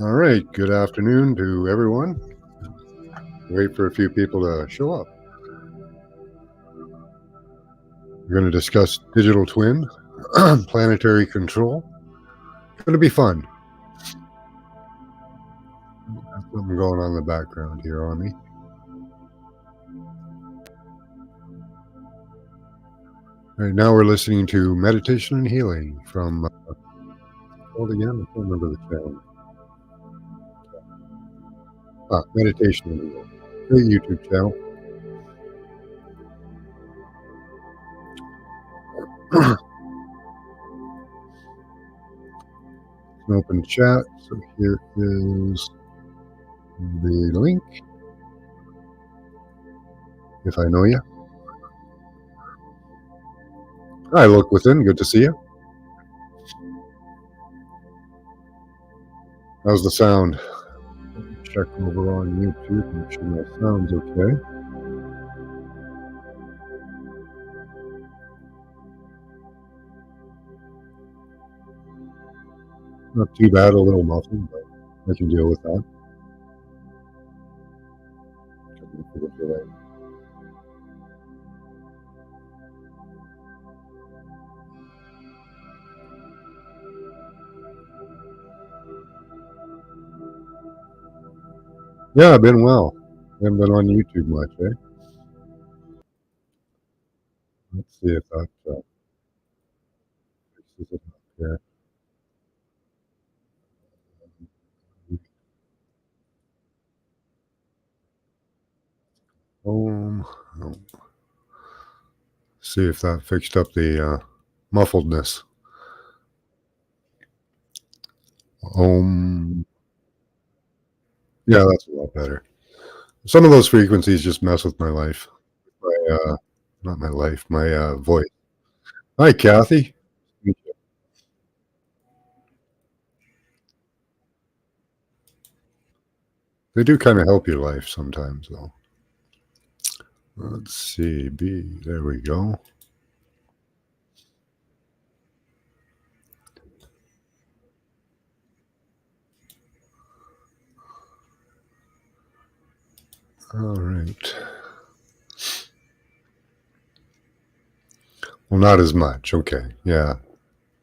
All right. Good afternoon to everyone. Wait for a few people to show up. We're going to discuss digital twin, planetary control. It's going to be fun. Got something going on in the background here on me. Right now, we're listening to Meditation and Healing from, called again? I can't remember the channel. Meditation and Healing. Great YouTube channel. An open chat. So here is the link. If I know you. Hi, Look Within. Good to see you. How's the sound? Check over on YouTube, make sure my sound's okay. Not too bad, a little muffled, but I can deal with that. Yeah, I've been well. I haven't been on YouTube much, eh? Let's see if that fixes it up here. Oh. See if that fixed up the muffledness. Yeah, that's a lot better. Some of those frequencies just mess with my life. Not my life, my voice. Hi, Kathy. They do kind of help your life sometimes, though. Let's see, B. There we go. All right. Well, not as much. Okay. Yeah.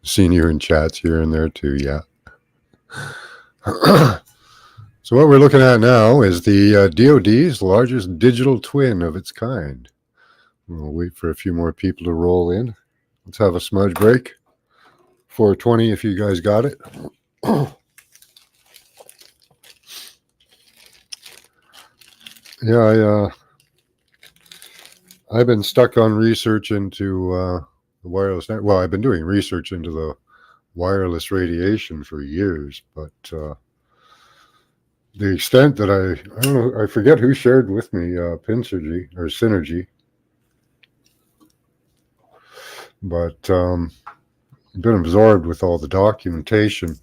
Seen you in chats here and there too. Yeah. So what we're looking at now is the DoD's largest digital twin of its kind. We'll wait for a few more people to roll in. Let's have a smudge break. 420 if you guys got it. Yeah, I've been stuck on research into the wireless net. Well, I've been doing research into the wireless radiation for years, but the extent that I don't know, I forget who shared with me Pinsergy or Synergy, but I've been absorbed with all the documentation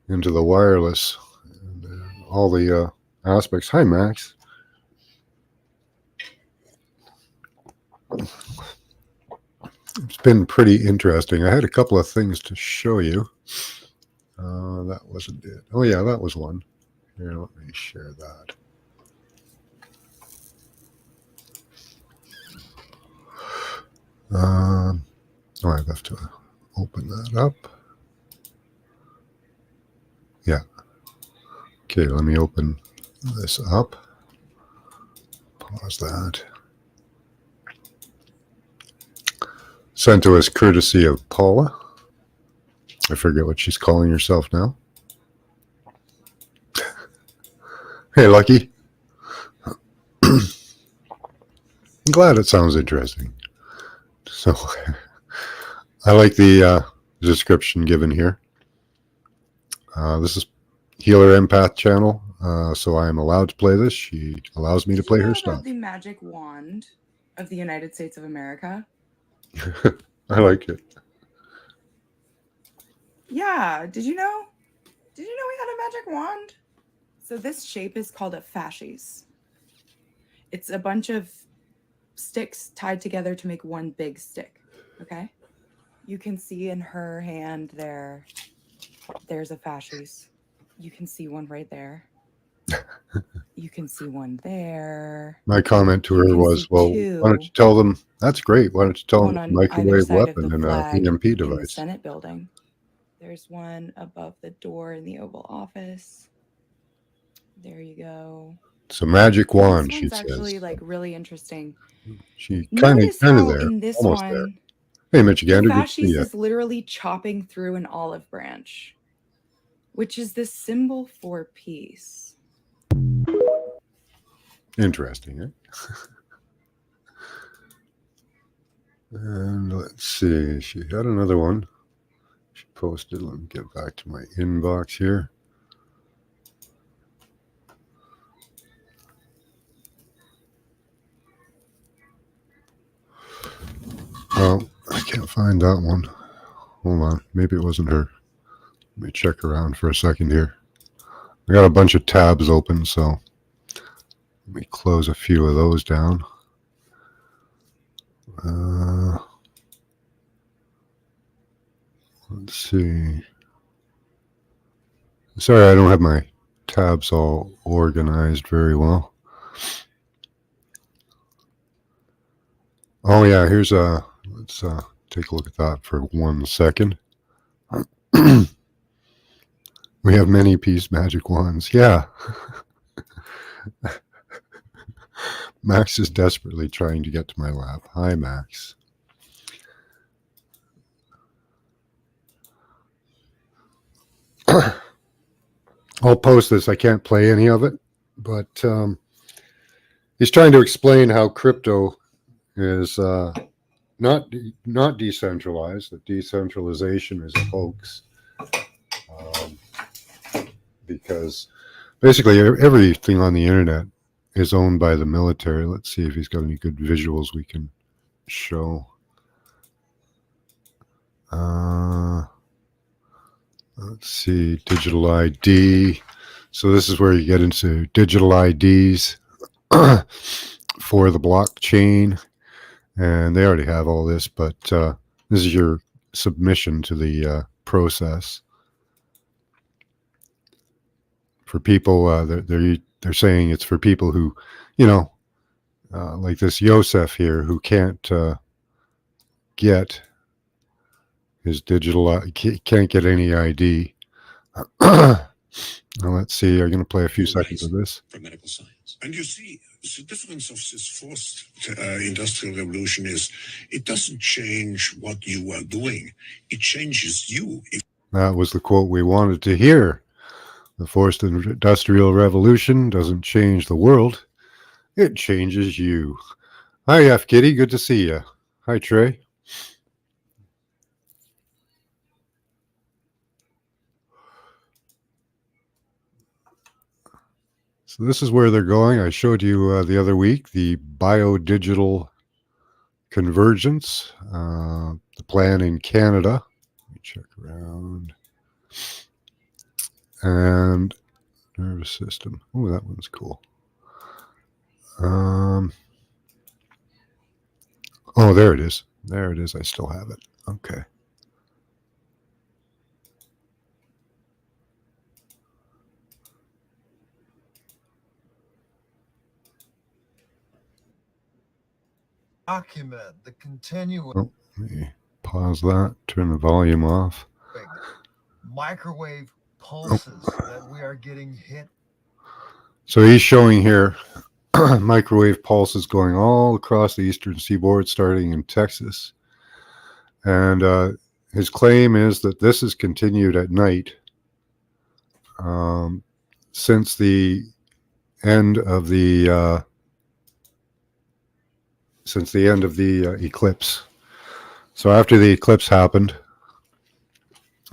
into the wireless, all the aspects. Hi, Max. It's been pretty interesting. I had a couple of things to show you. That wasn't it. Oh, yeah, that was one. Here, let me share that. Oh, I have to open that up. Yeah. Okay, let me open this up. Pause that. Sent to us courtesy of Paula. I forget what she's calling herself now. Hey, Lucky. I'm glad it sounds interesting. So I like the description given here. This is Healer Empath channel, so I am allowed to play this. She allows me to play her stuff. The magic wand of the United States of America. I like it. Yeah, did you know? Did you know we had a magic wand? So this shape is called a fasces. It's a bunch of sticks tied together to make one big stick. Okay. You can see in her hand there's a fasces. You can see one right there. You can see one there. My comment to You her can was, see well, why don't two, you tell them, that's great. Why don't you tell them one it's a on either microwave side of the weapon and a flag EMP in the device? Senate building. There's one above the door in the Oval Office. There you go. It's a magic wand, This she one's says. actually like really interesting. She Notice kind of how there, in this almost there. one, Hey, the Michigander, good to see fasces you. is literally chopping through an olive branch, which is the symbol for peace. Interesting, eh? And let's see, she had another one. She posted, let me get back to my inbox here. Oh, I can't find that one. Hold on, maybe it wasn't her. Let me check around for a second here. I got a bunch of tabs open, so let me close a few of those down. Let's see. Sorry, I don't have my tabs all organized very well. Oh yeah, here's a. Let's take a look at that for 1 second. We have many piece magic wands. Yeah. Max is desperately trying to get to my lap. Hi, Max. I'll post this. I can't play any of it, but he's trying to explain how crypto is not decentralized. That decentralization is a hoax, because basically everything on the internet is owned by the military. Let's see if he's got any good visuals we can show. Let's see, digital ID. So this is where you get into digital IDs for the blockchain, and they already have all this, but this is your submission to the process. For people, they're saying it's for people who, like this Yosef here, who can't get his digital, can't get any ID. Now let's see. I'm going to play a few seconds of this. For medical science. And you see, the difference of this fourth industrial revolution is it doesn't change what you are doing. It changes you. That was the quote we wanted to hear. The fourth industrial revolution doesn't change the world. It changes you. Hi, F. Kitty. Good to see you. Hi, Trey. So this is where they're going. I showed you the other week the biodigital convergence, the plan in Canada. Let me check around. And nervous system. Oh, that one's cool. Oh, there it is. There it is. I still have it. Okay. Document the continuing. Oh, let me pause that. Turn the volume off. Microwave pulses that we are getting hit. So he's showing here microwave pulses going all across the eastern seaboard, starting in Texas. And his claim is that this has continued at night since the end of the eclipse. So after the eclipse happened,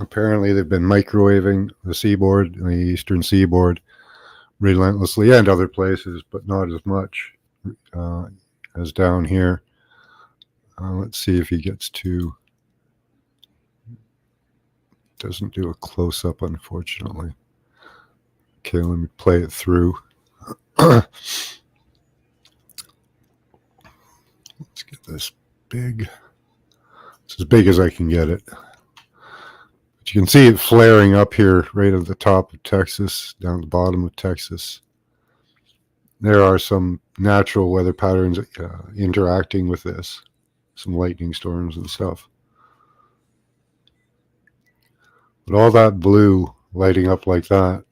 apparently they've been microwaving the seaboard, the eastern seaboard, relentlessly, and other places, but not as much as down here. Let's see if he gets to. Doesn't do a close-up, unfortunately. Okay, let me play it through. this big. It's as big as I can get it. But you can see it flaring up here right at the top of Texas, down the bottom of Texas. There are some natural weather patterns interacting with this, some lightning storms and stuff. But all that blue lighting up like that,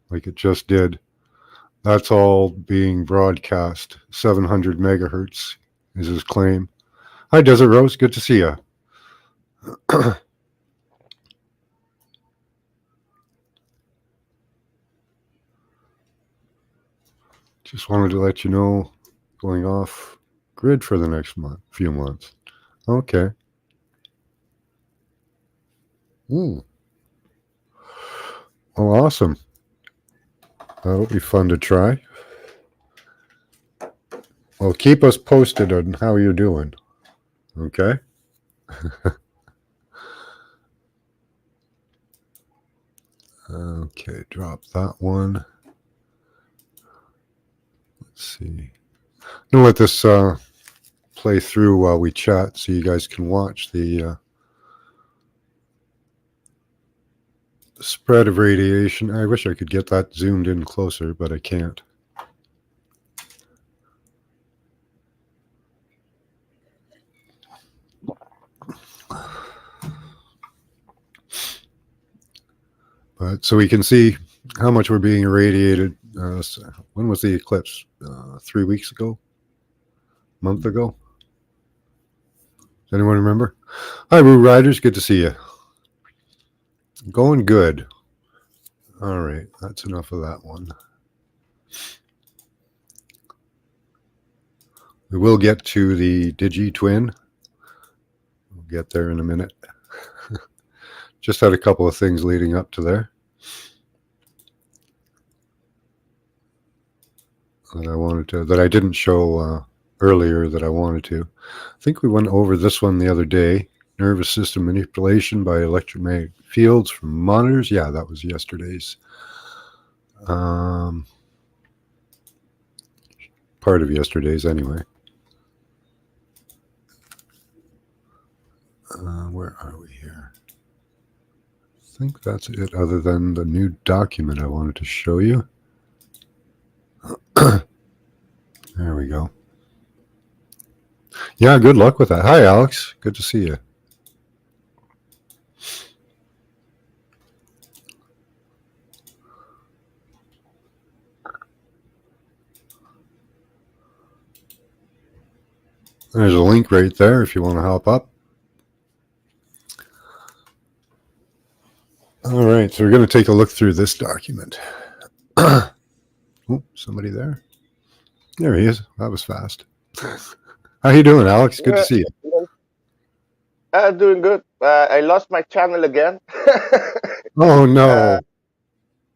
like it just did, that's all being broadcast. 700 megahertz is his claim. Hi, Desert Rose. Good to see you. Just wanted to let you know, going off grid for the next few months. Okay. Well, awesome. That'll be fun to try. Well, keep us posted on how you're doing. Okay. Okay, drop that one. Let's see. I'm gonna let this play through while we chat, so you guys can watch the spread of radiation. I wish I could get that zoomed in closer, but I can't. But so we can see how much we're being irradiated. When was the eclipse? 3 weeks ago? A month ago? Does anyone remember? Hi, Roo Riders. Good to see you. Going good. All right. That's enough of that one. We will get to the Digi-Twin. We'll get there in a minute. Just had a couple of things leading up to there that I didn't show earlier that I wanted to. I think we went over this one the other day. Nervous system manipulation by electromagnetic fields from monitors. Yeah, that was yesterday's. Part of yesterday's anyway. Where are we here? I think that's it, other than the new document I wanted to show you. There we go. Yeah, good luck with that. Hi, Alex. Good to see you. There's a link right there if you want to help up. All right, so we're going to take a look through this document. Oh, somebody there? There he is. That was fast. How you doing, Alex? Good to see you. Doing good. I lost my channel again. Oh, no.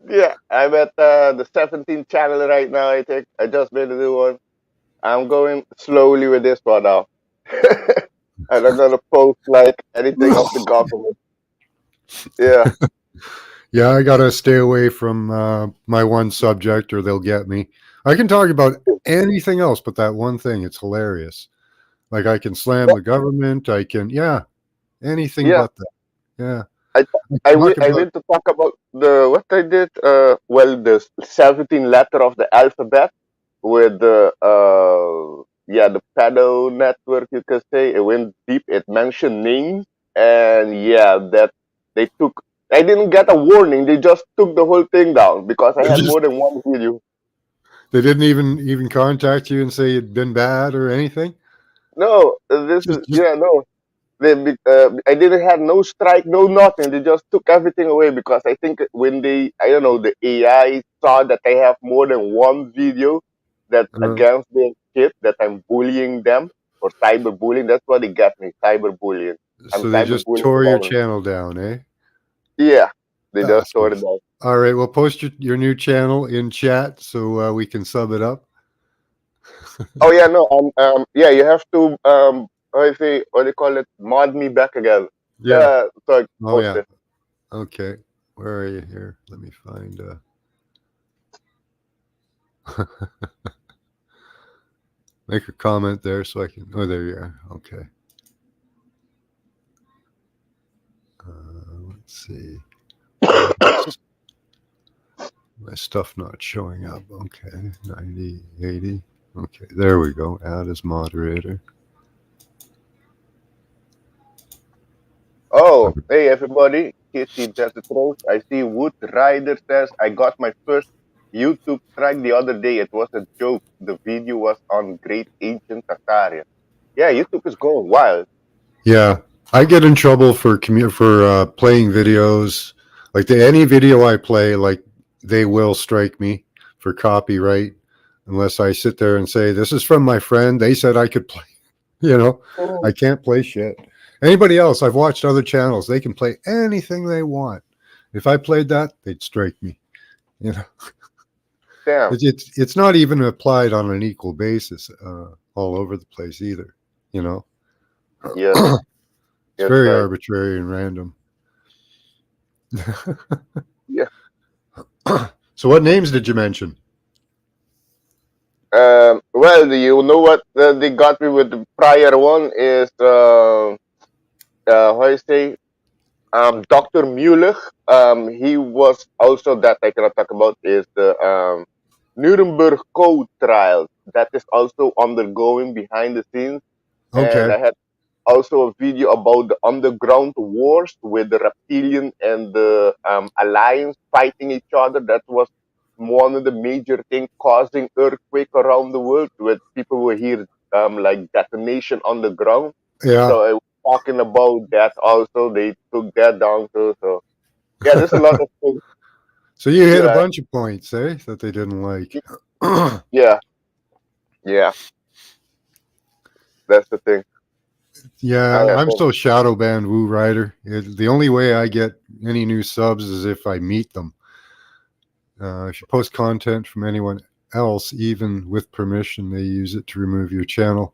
Yeah, I'm at the 17th channel right now, I think. I just made a new one. I'm going slowly with this one now. I'm not going to post like anything of the government. Yeah. Yeah, I got to stay away from my one subject or they'll get me. I can talk about anything else but that one thing. It's hilarious. Like I can slam the government. I can, anything Yeah. but that. Yeah. I need to talk about what I did. The 17 letter of the alphabet with the pedo network. You can say it went deep. It mentioned names, and that they took. I didn't get a warning. They just took the whole thing down because I had more than one video. They didn't even contact you and say it'd been bad or anything? No, no. I didn't have no strike, no nothing. They just took everything away because I think when the AI saw that I have more than one video that against their kid, that I'm bullying them or cyberbullying. That's what they got me, cyberbullying. So they just tore your channel down, eh? Yeah, they just tore it down. All right, well, post your new channel in chat so we can sub it up. Oh yeah, no, you have to what do you call it? Mod me back again. Yeah. So I post it. Okay. Where are you here? Let me find Make a comment there so I can. Oh, there you are. Okay. Let's see. My stuff not showing up. Okay. 90, 80. Okay. There we go. Add as moderator. Oh, hey everybody. Kitty does the throat. I see Wood Rider says, I got my first YouTube strike the other day. It was a joke. The video was on Great Ancient Tartaria. Yeah, YouTube is going wild. Yeah, I get in trouble for playing videos. Like any video I play, like they will strike me for copyright unless I sit there and say this is from my friend. They said I could play. You know, I can't play shit. Anybody else? I've watched other channels. They can play anything they want. If I played that, they'd strike me. You know, Damn. it's not even applied on an equal basis all over the place either. You know. Yes. It's Yes, very right. arbitrary and random. Yeah. So, what names did you mention? Well, you know what they got me with the prior one is how you say Dr. Mueller. He was also that I cannot talk about is the Nuremberg Code trial that is also undergoing behind the scenes, and Okay. I had also a video about the underground wars with the reptilian and the alliance fighting each other. That was one of the major things causing earthquake around the world with people who hear like detonation on the ground. Yeah. So I was talking about that also. They took that down too. So yeah, there's a lot of things. So you hit a Yeah, bunch of points, eh? That they didn't like. yeah, yeah. That's the thing. Yeah, I I'm still shadow banned Woo Rider. The only way I get any new subs is if I meet them. If you post content from anyone else, even with permission, they use it to remove your channel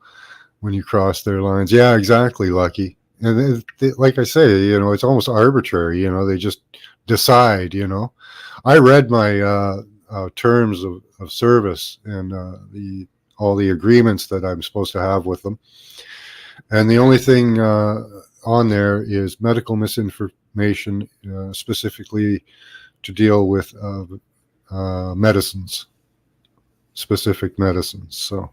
when you cross their lines. Yeah, exactly, Lucky. And like I say, you know, it's almost arbitrary. You know, they just decide. You know, I read my terms of service and all the agreements that I'm supposed to have with them, and the only thing on there is medical misinformation, specifically to deal with medicines, specific medicines. So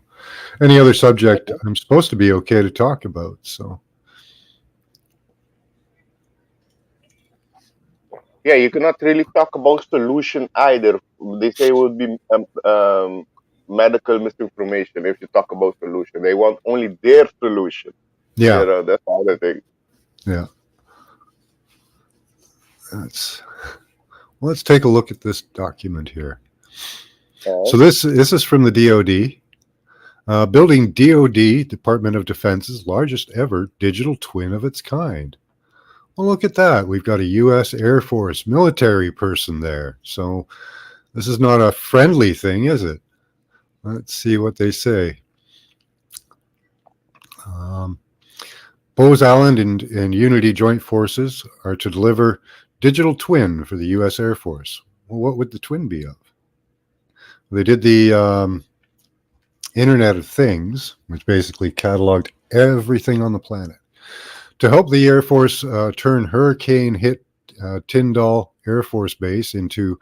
any other subject I'm supposed to be okay to talk about. So yeah, you cannot really talk about solution either. They say it would be medical misinformation if you talk about solution. They want only their solution. You yeah, know, that's all the thing. yeah. That's let's take a look at this document here. So this is from the DoD. Building DoD, Department of Defense's largest ever digital twin of its kind. Well, look at that. We've got a U.S. Air Force military person there. So this is not a friendly thing, is it? Let's see what they say. Bose Allen and Unity Joint Forces are to deliver digital twin for the U.S. Air Force. Well, what would the twin be of? They did the Internet of Things, which basically cataloged everything on the planet. To help the Air Force turn hurricane-hit Tyndall Air Force Base into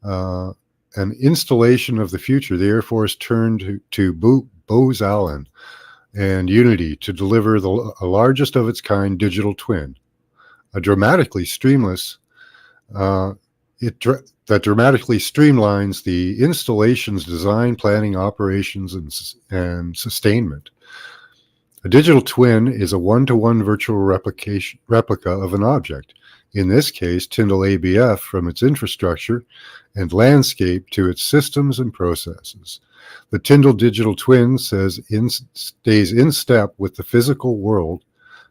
an installation of the future, the Air Force turned to Bose Allen and Unity to deliver the largest of its kind digital twin, a dramatically streamless that dramatically streamlines the installation's design, planning, operations, and sustainment. A digital twin is a one-to-one virtual replica of an object, in this case Tyndall ABF, from its infrastructure and landscape to its systems and processes. The Tyndall digital twin stays in step with the physical world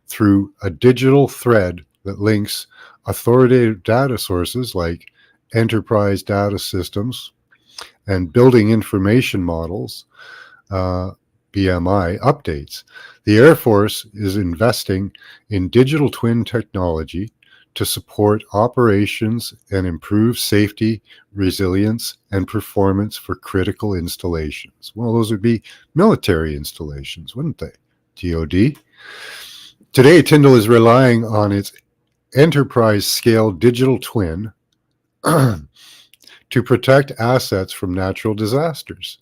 through a digital thread that links authoritative data sources like enterprise data systems and building information models, BMI, updates. The Air Force is investing in digital twin technology to support operations and improve safety, resilience, and performance for critical installations. Well, those would be military installations, wouldn't they? DoD. Today, Tyndall is relying on its enterprise-scale digital twin to protect assets from natural disasters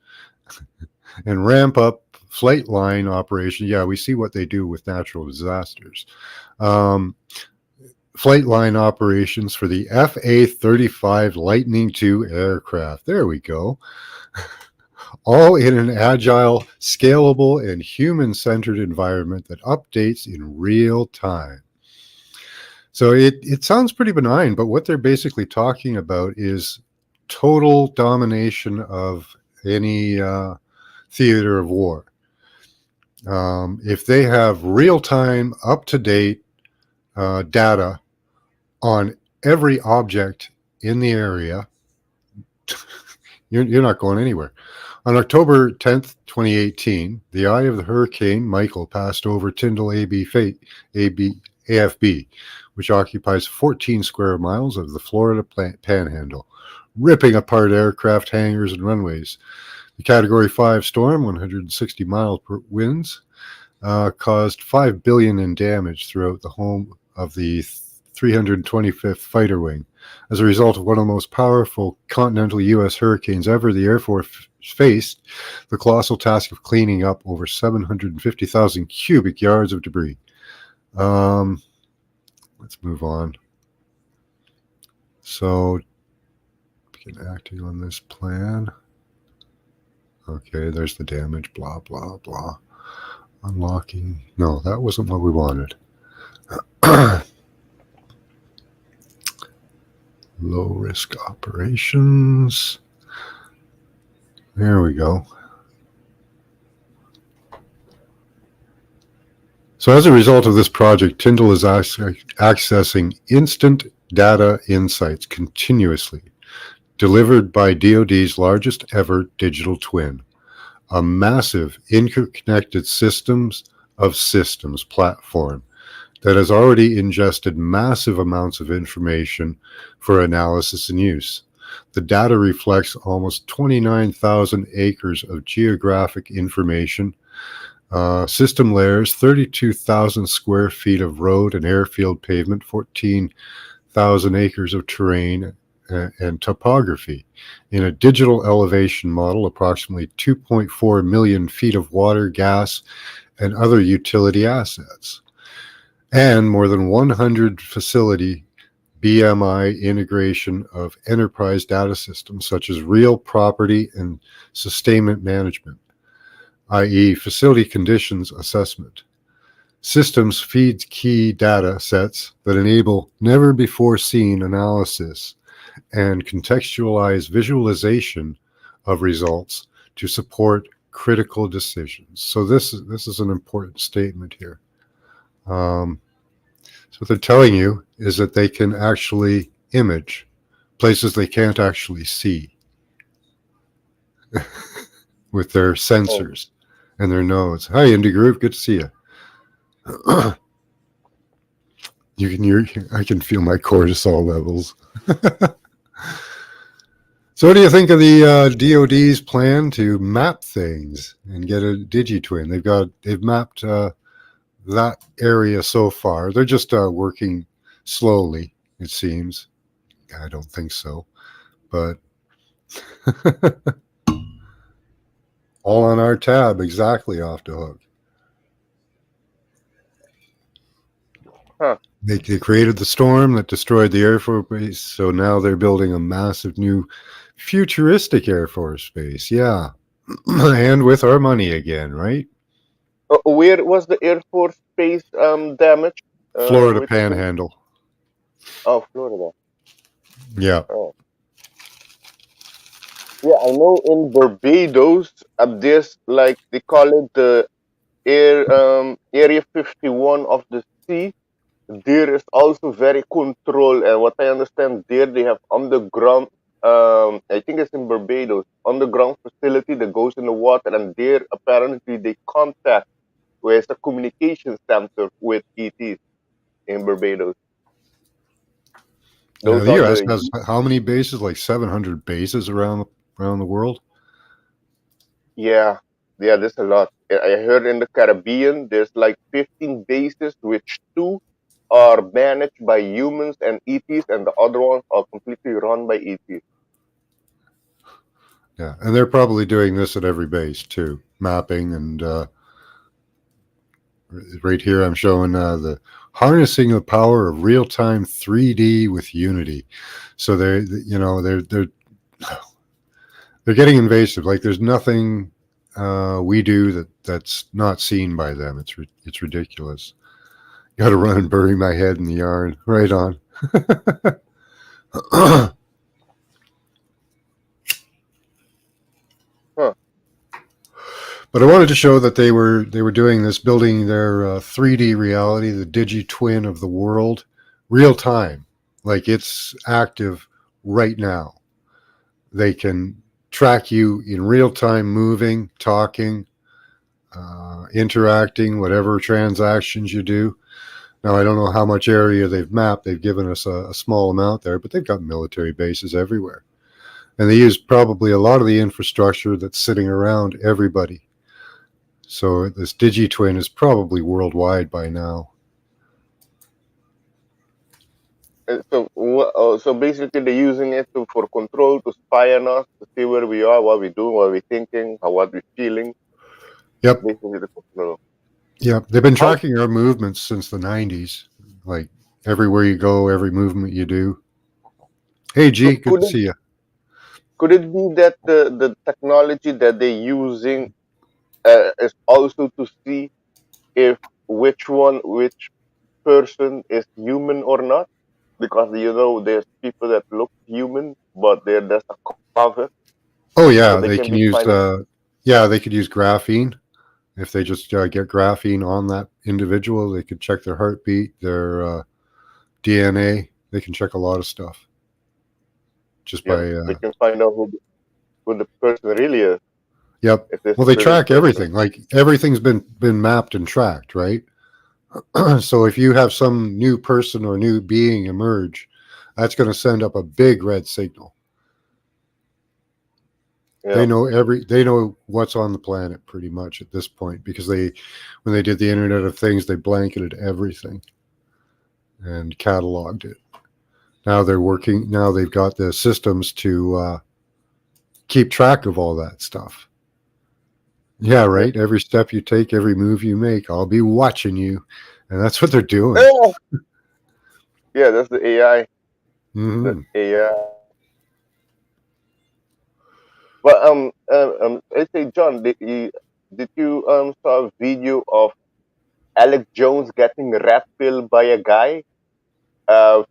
and ramp up flight line operations. Yeah, we see what they do with natural disasters. Flight line operations for the FA-35 Lightning II aircraft. There we go. All in an agile, scalable, and human-centered environment that updates in real time. So it sounds pretty benign, but what they're basically talking about is total domination of any theater of war. If they have real-time, up-to-date data on every object in the area, you're not going anywhere. On October 10th, 2018, the eye of the Hurricane Michael passed over Tyndall AFB, which occupies 14 square miles of the Florida Panhandle, ripping apart aircraft hangars and runways. The Category 5 storm, 160 mile per winds, caused $5 billion in damage throughout the home of the 325th Fighter Wing. As a result of one of the most powerful continental U.S. hurricanes ever, the Air Force faced the colossal task of cleaning up over 750,000 cubic yards of debris. Let's move on. So, begin acting on this plan. Okay, there's the damage, blah, blah, blah. Unlocking. No, that wasn't what we wanted. Low risk operations. There we go. So as a result of this project, Tyndall is accessing instant data insights continuously, delivered by DoD's largest ever digital twin, a massive interconnected systems of systems platform that has already ingested massive amounts of information for analysis and use. The data reflects almost 29,000 acres of geographic information, system layers, 32,000 square feet of road and airfield pavement, 14,000 acres of terrain and topography. In a digital elevation model, approximately 2.4 million feet of water, gas, and other utility assets, and more than 100 facility BMI integration of enterprise data systems such as real property and sustainment management, i.e. facility conditions assessment. Systems feeds key data sets that enable never before seen analysis and contextualize visualization of results to support critical decisions. So this is an important statement here. So what they're telling you is that they can actually image places they can't actually see with their sensors and their nodes. Hi, Indie Groove, good to see you. I can feel my cortisol levels. So what do you think of the DoD's plan to map things and get a digi-twin? They've mapped that area so far. They're just working slowly, it seems. I don't think so, but all on our tab, exactly off the hook. Huh. They created the storm that destroyed the Air Force Base, so now they're building a massive new futuristic Air Force Base. Yeah, and with our money again, right? Where was the Air Force Base damage? Florida Which Panhandle. Oh, Florida. Yeah. Oh. Yeah, I know in Barbados, there's like they call it the Area 51 of the sea. There is also very controlled, and what I understand, there they have underground. I think it's in Barbados, underground facility that goes in the water, and there apparently they contact with a communication center with ETs in Barbados. Yeah, Those the are U.S. the has how many bases? Like 700 bases around the world. yeah, yeah. There's a lot. I heard in the Caribbean there's like 15 bases, which two are managed by humans and ETs, and the other ones are completely run by ETs. Yeah, and they're probably doing this at every base too, mapping and right here I'm showing the harnessing the power of real-time 3D with Unity. So they're getting invasive. Like there's nothing we do that's not seen by them. It's ridiculous. Got to run and bury my head in the yarn. Right on. Huh. But I wanted to show that they were doing this, building their 3D reality, the digi twin of the world, real time, like it's active right now. They can track you in real time, moving, talking, interacting, whatever transactions you do. Now I don't know how much area they've mapped. They've given us a small amount there, but they've got military bases everywhere, and they use probably a lot of the infrastructure that's sitting around everybody. So this DigiTwin is probably worldwide by now. So basically, they're using it for control, to spy on us, to see where we are, what we do, what we're thinking, how what we're feeling. Yep, Basically, the control. yep. They've been How tracking our movements since the 90s. Like everywhere you go, every movement you do. Hey, so G, good to see you. could it be that the technology that they're using is also to see if which person is human or not? Because there's people that look human, but they're just a cover, Oh so yeah, they they can can be use. finding. Yeah, they could use graphene. If they just get graphene on that individual, they could check their heartbeat, their DNA. They can check a lot of stuff just Yeah, by. they can find out who the person really is, Yep. if this Well, is they really the track person. everything. Like everything's been mapped and tracked, right? So if you have some new person or new being emerge, that's going to send up a big red signal. Yeah, They know what's on the planet pretty much at this point, because when they did the Internet of Things, they blanketed everything and cataloged it. Now they've got the systems to keep track of all that stuff. Yeah, yeah. right. Every step you take, every move you make, I'll be watching you, and that's what they're doing. Yeah, yeah, that's the AI. The Hmm. AI. But I say, John, did you saw a video of Alex Jones getting rat pilled by a guy? I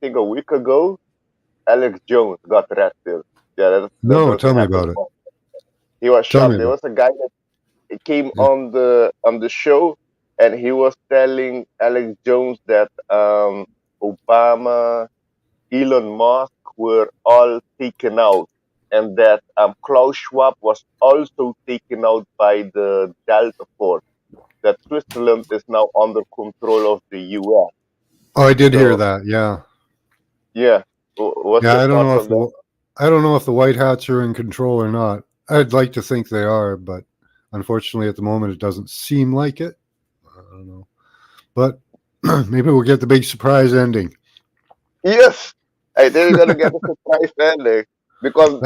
think a week ago, Alex Jones got rat pilled. Yeah, No, that tell me happened. about it. He was Tell me shocked. There about was a guy that came it. on the show, and he was telling Alex Jones that Obama, Elon Musk were all taken out, and that Klaus Schwab was also taken out by the Delta Force. That Switzerland is now under control of the U.S. Oh, I did hear So that. Yeah, yeah, what's yeah. your thoughts on that? I don't know if the White Hats are in control or not. I'd like to think they are, but unfortunately, at the moment, it doesn't seem like it. I don't know, but maybe we'll get the big surprise ending. Yes, I think you're gonna get a surprise ending because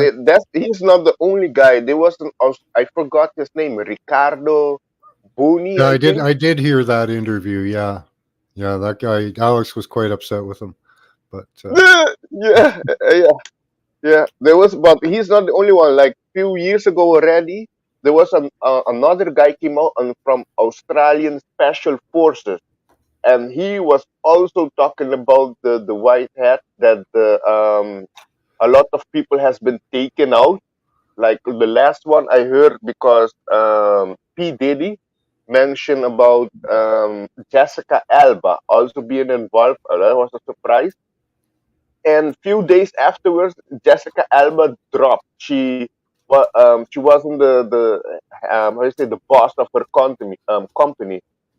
he's not the only guy. There was I forgot his name, Ricardo Boni, Yeah, I think. I did hear that interview. Yeah, yeah. That guy Alex was quite upset with him, but Yeah, yeah, yeah. There was, but he's not the only one. Like few years ago already, there was another guy came out from Australian Special Forces, and he was also talking about the white hat that a lot of people has been taken out. Like the last one I heard, because P Diddy mentioned about Jessica Alba also being involved. That was a surprise. And few days afterwards, Jessica Alba dropped. She wasn't the how do you say, the boss of her company.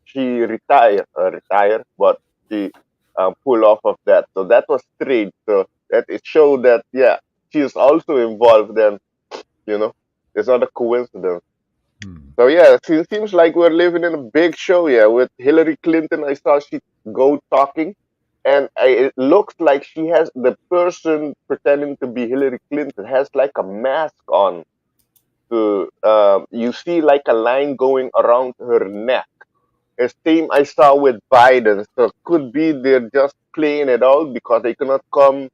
She retired, but she pull off of that. So that was strange. So that it showed that she is also involved. Then it's not a coincidence. Hmm. So it seems like we're living in a big show. Yeah, with Hillary Clinton, I saw she go talking, and it looks like she has the person pretending to be Hillary Clinton has like a mask on. You see like a line going around her neck. The same I saw with Biden. So could be they're just playing it out because they cannot come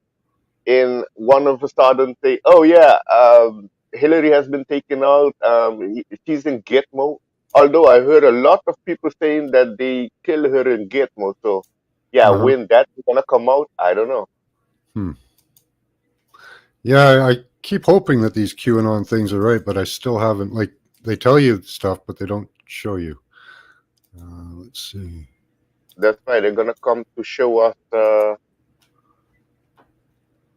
in one of a sudden say, "Oh yeah, Hillary has been taken out. She's in Gitmo." Although I heard a lot of people saying that they kill her in Gitmo. So yeah, Uh-huh. when that's gonna come out, I don't know. Hmm. Yeah, I keep hoping that these QAnon things are right, but I still haven't. Like, they tell you stuff, but they don't show you. Let's see. That's right. They're gonna come to show us.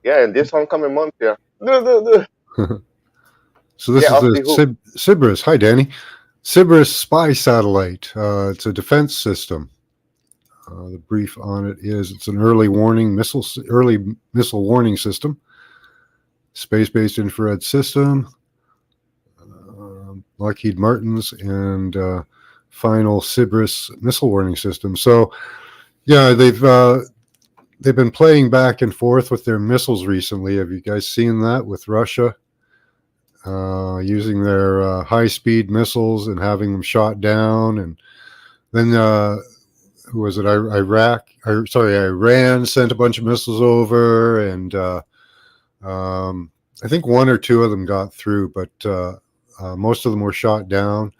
In this oncoming month. Yeah. So this Yeah, is of the the who? Cybris. Hi, Danny. Cybris spy satellite. It's a defense system. The brief on it is it's an early missile warning system, space-based infrared system. Lockheed Martin's and final Cybris missile warning system. So yeah, they've been playing back and forth with their missiles recently. Have you guys seen that with Russia? Using their high-speed missiles and having them shot down, and then who was it? Iran sent a bunch of missiles over, and I think one or two of them got through, but most of them were shot down.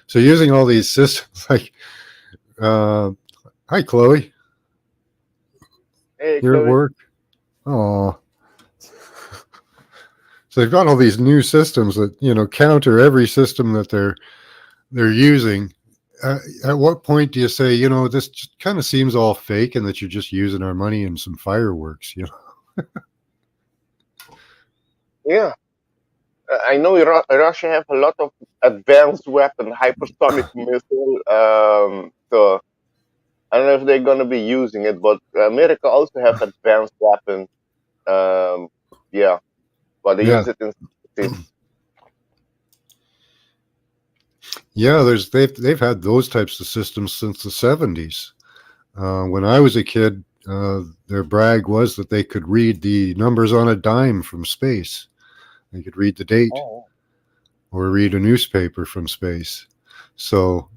So using all these systems, like, hi Chloe, Hey, you're at Chloe. work. Oh, so they've got all these new systems that counter every system that they're using. At what point do you say, this kind of seems all fake and that you're just using our money and some fireworks? Yeah. I know Russia have a lot of advanced weapon, hypersonic missile. So I don't know if they're gonna be using it, but America also have advanced weapons. Um, yeah, but they Yeah, use it in cities. yeah. They've had those types of systems since the 70s. When I was a kid, their brag was that they could read the numbers on a dime from space. They could read the date Oh, or read a newspaper from space. So,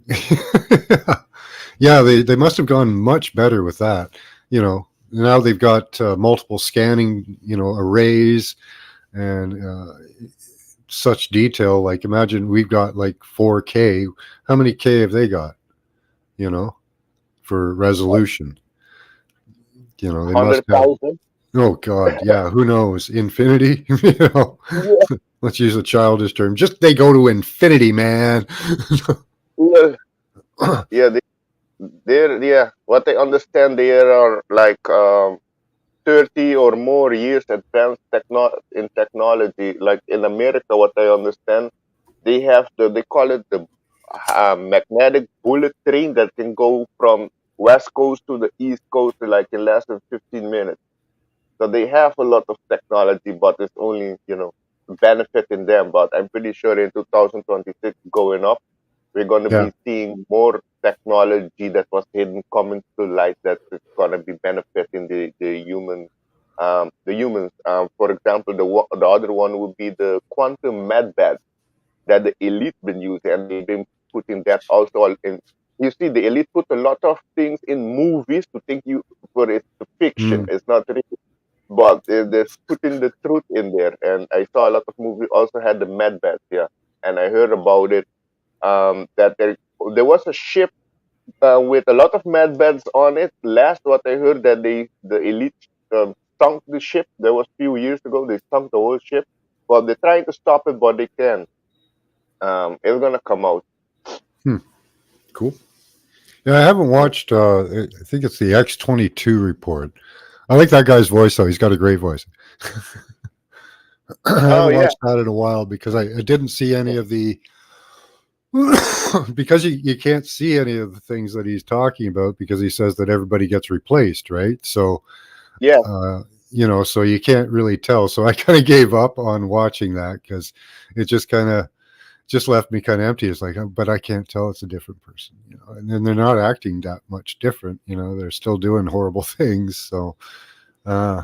yeah, they must have gone much better with that. Now they've got multiple scanning, arrays and such detail. Like, imagine we've got like 4K. How many K have they got? For resolution. They must hundred have. thousand. Oh God, yeah. Who knows? Infinity. Yeah, Let's use a childish term. Just they go to infinity, man. yeah, yeah. What I understand, there are like 30 or more years advanced in technology. Like in America, what I understand, they have they call it the magnetic bullet train that can go from west coast to the east coast like in less than 15 minutes. So they have a lot of technology, but it's only benefiting them. But I'm pretty sure in 2026 going up, we're going to Yeah. be seeing more technology that was hidden coming to light that is going to be benefiting the humans. For example, the other one would be the quantum med bed that the elite been using, and they've been putting that also all in. You see, the elite put a lot of things in movies to think you for it's fiction. Mm. It's not real, but they're putting the truth in there. And I saw a lot of movies also had the med beds, yeah, and I heard about it. That there was a ship with a lot of med beds on it. Last what I heard that the elite sunk the ship. There was few years ago they sunk the whole ship. Well, they're trying to stop it, but they can. It's gonna come out. Hmm. Cool. Yeah, I haven't watched. I think it's the X-22 report. I like that guy's voice though. He's got a great voice. I Oh haven't yeah, watched that in a while because I didn't see any of the because you can't see any of the things that he's talking about because he says that everybody gets replaced, right? So, Yeah, so you can't really tell. So I kind of gave up on watching that because it just left me kind of empty. It's like, but I can't tell it's a different person, and then they're not acting that much different. They're still doing horrible things. So, uh,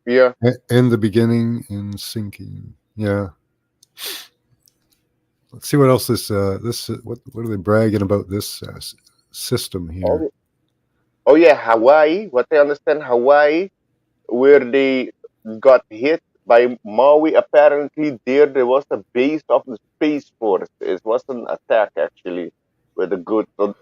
yeah. in the beginning, in sinking. Yeah. Let's see what else what are they bragging about this system here? Oh, oh yeah, Hawaii. What I understand, Hawaii, where they got hit by Maui. Apparently, there was a base of the Space Force. It was an attack actually with the good. So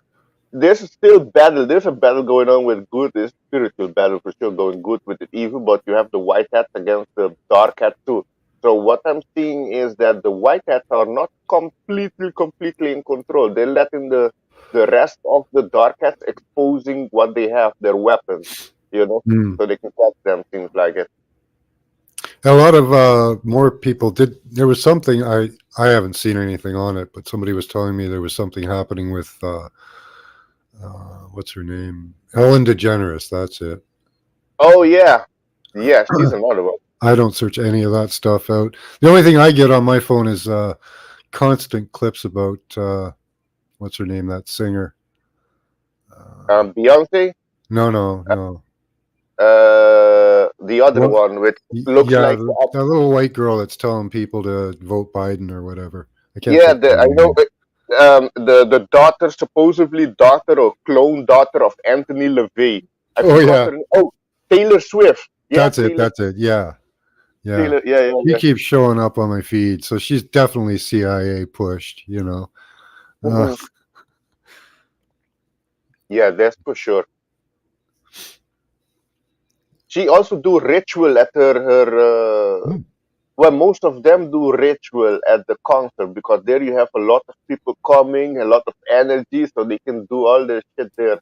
there's still battle. There's a battle going on with good. There's spiritual battle for sure going good with the evil, but you have the white hats against the dark hats too. So what I'm seeing is that the white hats are not completely in control. They're letting the rest of the dark hats exposing what they have, their weapons, Hmm. so they can catch them. Seems like it. A lot of more people did. There was something I haven't seen anything on it, but somebody was telling me there was something happening with what's her name, Ellen DeGeneres. That's it. Oh yeah, yeah. She's another one. I don't search any of that stuff out. The only thing I get on my phone is constant clips about what's her name, that singer. Beyonce. No, no, no. The other What? one, which looks Yeah, like that little white girl that's telling people to vote Biden or whatever. I can't yeah. think of her I know. name. The daughter, supposedly daughter or clone daughter of Anthony LaVey. I Oh forgot yeah, her name. Oh, Taylor Swift. Yeah, that's it. Taylor. That's it. Yeah, yeah. Taylor. Yeah, yeah, She yeah. keeps showing up on my feed, so she's definitely CIA pushed. Uh, Mhm. Yeah, that's for sure. She also do ritual at her. hmm, Well, most of them do ritual at the concert because there you have a lot of people coming, a lot of energy, so they can do all their shit there.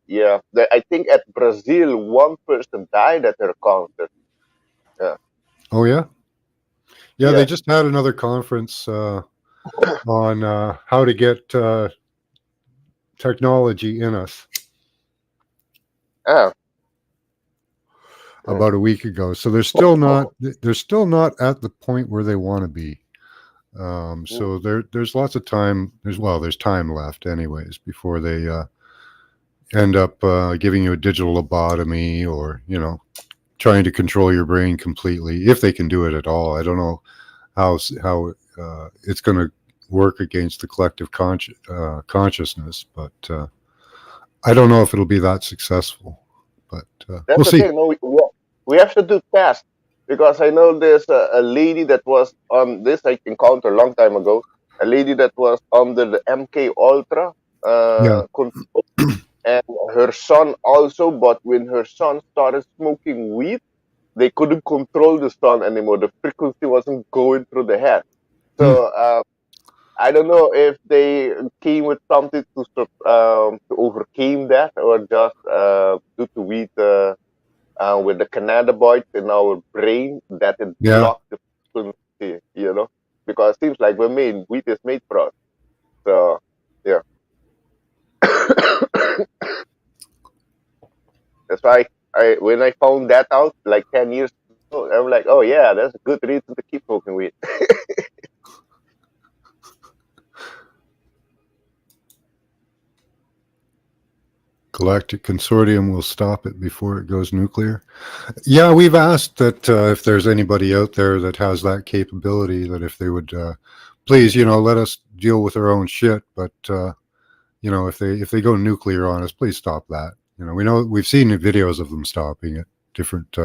Yeah, I think at Brazil, one person died at her concert. Yeah, oh yeah, yeah. They yeah. just had another conference on how to get technology in us Ah, mm, about a week ago. So they're still not at the point where they want to be. mm, So there's lots of time. There's time left, anyways, before they end up giving you a digital lobotomy or trying to control your brain completely, if they can do it at all. I don't know how it's going to work against the collective consciousness, but I don't know if it'll be that successful. But we'll that's the see. thing. No, we have to do tests because I know there's a lady that was on this I encountered a long time ago. A lady that was under the MK Ultra Yeah. control, and her son also. But when her son started smoking weed, they couldn't control the son anymore. The frequency wasn't going through the head. Hmm. So I don't know if they came with something to overcome that, or just due to weed with the cannabinoids in our brain that it Yeah. blocked the frequency. Because it seems like wheat is made for us. So yeah, that's why I when I found that out like 10 years ago, I'm like, oh yeah, that's a good reason to keep smoking weed. Galactic Consortium will stop it before it goes nuclear. Yeah, we've asked that if there's anybody out there that has that capability, that if they would please, let us deal with our own shit. But if they go nuclear on us, please stop that. We've seen the videos of them stopping it, different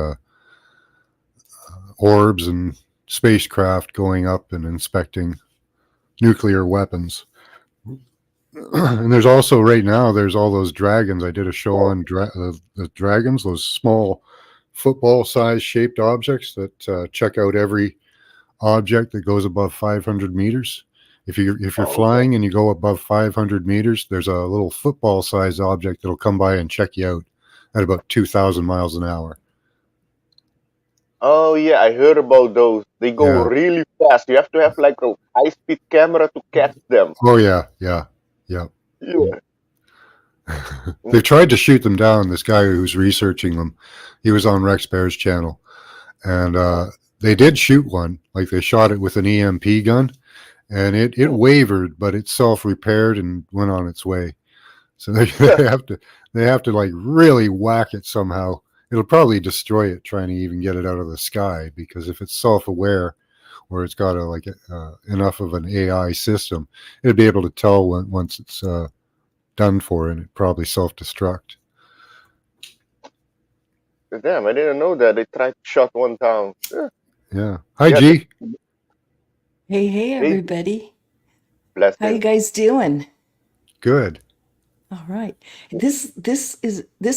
orbs and spacecraft going up and inspecting nuclear weapons. And there's also right now there's all those dragons. I did a show on the dragons, those small football-sized shaped objects that check out every object that goes above 500 meters. If you're Oh, okay. flying and you go above 500 meters, there's a little football-sized object that'll come by and check you out at about 2,000 miles an hour. Oh yeah, I heard about those. They go Yeah. really fast. You have to have like a high-speed camera to catch them. Oh yeah, yeah, yeah. Yeah. They've tried to shoot them down. This guy who's researching them, he was on Rex Bear's channel, and they did shoot one. Like they shot it with an EMP gun, and it wavered, but it self repaired and went on its way. So they have to like really whack it somehow. It'll probably destroy it trying to even get it out of the sky, because if it's self aware or it's got enough of an AI system, it'd be able to tell once it's done for, and it probably self destruct. Damn, I didn't know that. They tried to shut one down. Yeah. Yeah. Hi, Yeah. G. Hey, Hey, everybody. bless How you them. guys doing? Good. All right. This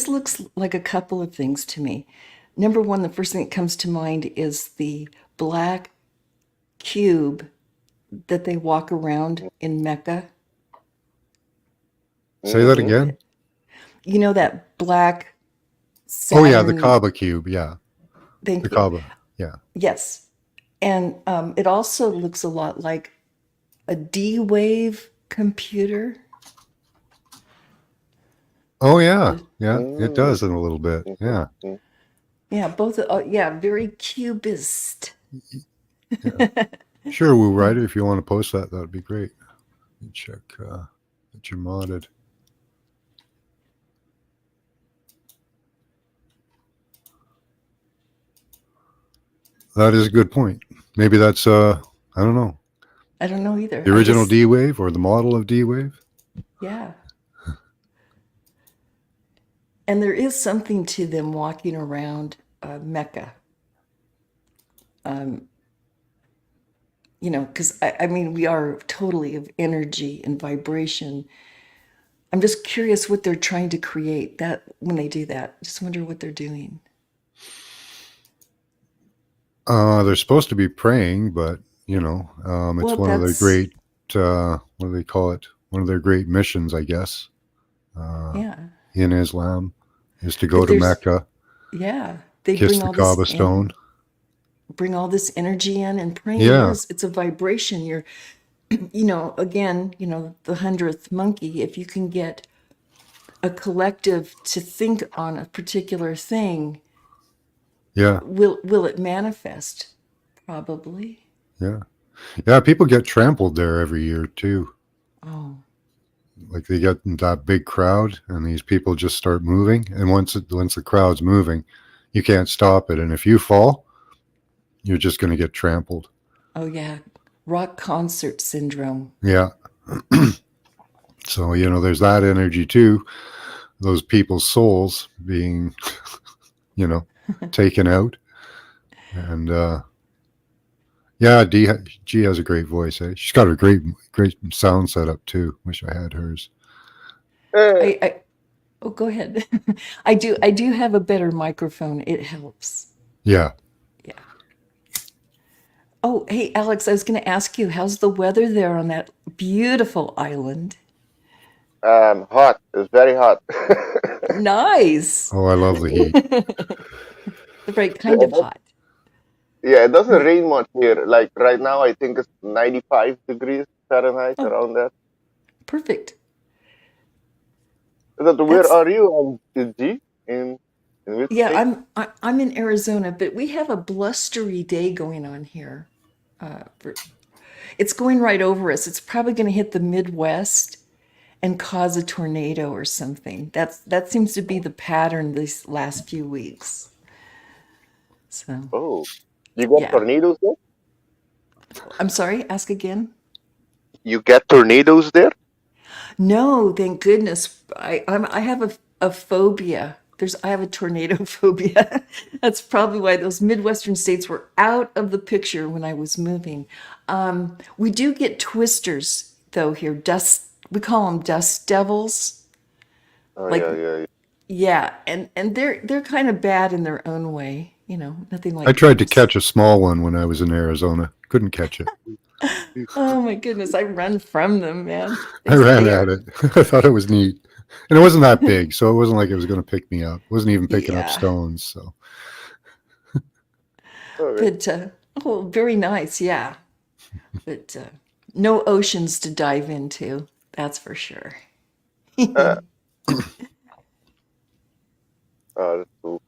looks like a couple of things to me. Number one, the first thing that comes to mind is the black cube that they walk around in Mecca. Say that Mm-hmm. again. You know that black Oh yeah, the Saturn. Kaaba cube. Yeah, Thank the you. Kaaba. Yeah. Yes. And it also looks a lot like a D-Wave computer. Oh yeah, yeah. It Mm-hmm. does in a little bit. Yeah. Yeah, both. Yeah, very cubist. Sure, we'll write it if you want to post that. That'd be great. Let me check that you're modded. That is a good point. Maybe that's I don't know, I don't know either. the original D Wave or the model of D Wave. Yeah. And there is something to them walking around Mecca. You know, because I mean, we are totally of energy and vibration. I'm just curious what they're trying to create that when they do that. Just wonder what they're doing. They're supposed to be praying, but you know, it's Well, one of their that's, great what do they call it? One of their great missions, I guess. yeah. In Islam, is to go But to there's, Mecca, yeah, they kiss bring the all this Kaaba in, stone. bring all this energy in, and praying Yeah, is, it's a vibration. You're, you know, again, you know, the 100th monkey, if you can get a collective to think on a particular thing, yeah, will it manifest? Probably. yeah, yeah. People get trampled there every year too. Oh, Like they get in that big crowd, and these people just start moving. And once the crowd's moving, you can't stop it. And if you fall, you're just going to get trampled. oh yeah, rock concert syndrome. Yeah. So you know, there's that energy too. Those people's souls being, you know, taken out. And yeah, G has a great voice. Eh? She's got a great sound setup too. Wish I had hers. Eh, I oh, go ahead. I do have a better microphone. It helps. Yeah. Yeah. Oh, hey, Alex, I was going to ask you, how's the weather there on that beautiful island? hot. It's very hot. Nice. Oh, I love the heat. The right kind of hot. Yeah, it doesn't rain much here. Like right now, I think it's 95 degrees Fahrenheit Oh, around that. perfect. Where That's are you, G? In which yeah. state? I'm in Arizona, but we have a blustery day going on here. It's going right over us. It's probably going to hit the Midwest and cause a tornado or something. That seems to be the pattern these last few weeks. So Oh, you get yeah. tornadoes there? I'm sorry. Ask again. You get tornadoes there? No, thank goodness. I have a phobia. I have a tornado phobia. That's probably why those Midwestern states were out of the picture when I was moving. We do get twisters though here. We call them dust devils. Oh Like yeah. yeah, and they're kind of bad in their own way. You know, nothing I like tried to those. catch a small one when I was in Arizona. Couldn't catch it. Oh my goodness, I run from them, man. I ran at it. I thought it was neat. And it wasn't that big, so it wasn't like it was going to pick me up. It wasn't even picking up Yeah. stones. So Okay. But oh, very nice, yeah. But no oceans to dive into, that's for sure. Uh, that's cool.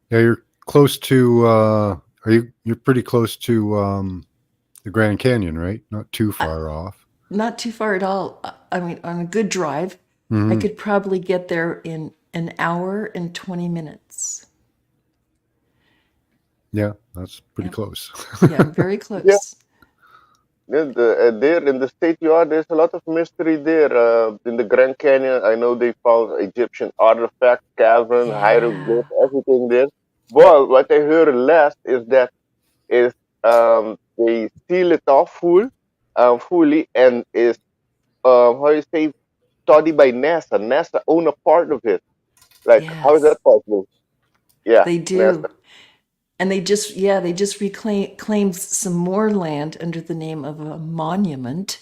Yeah, you're close to. Are you? You're pretty close to the Grand Canyon, right? Not too far off. Not too far at all. I mean, on a good drive, I Hmm. could probably get there in an hour and 20 minutes. Yeah, that's pretty Yeah, close. yeah, very Yeah, close. there in the state you are, there's a lot of mystery there. In the Grand Canyon, I know they found Egyptian artifacts, cavern, Yeah, hieroglyphs, everything there. But what I heard last is they seal it off fully, and is how you say studied by NASA. NASA own a part of it. Like, how is that yes, possible? Yeah, they NASA. do. And they just claimed some more land under the name of a monument.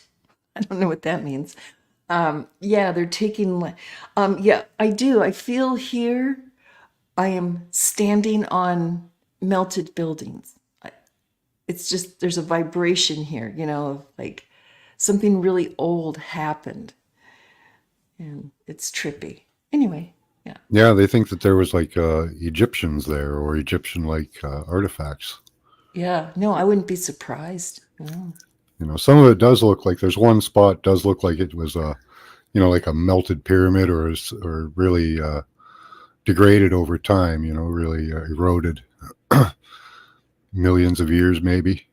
I don't know what that means. Yeah, they're taking. Yeah, I do. I feel here I am standing on melted buildings. It's just there's a vibration here, of like something really old happened, and it's trippy. Anyway, yeah, Yeah, they think that there was like Egyptians there or Egyptian-like artifacts. yeah. No, I wouldn't be surprised. No. You know, some of it does look like there's one spot does look like it was like a melted pyramid or really degraded over time. You know, really eroded millions of years, maybe.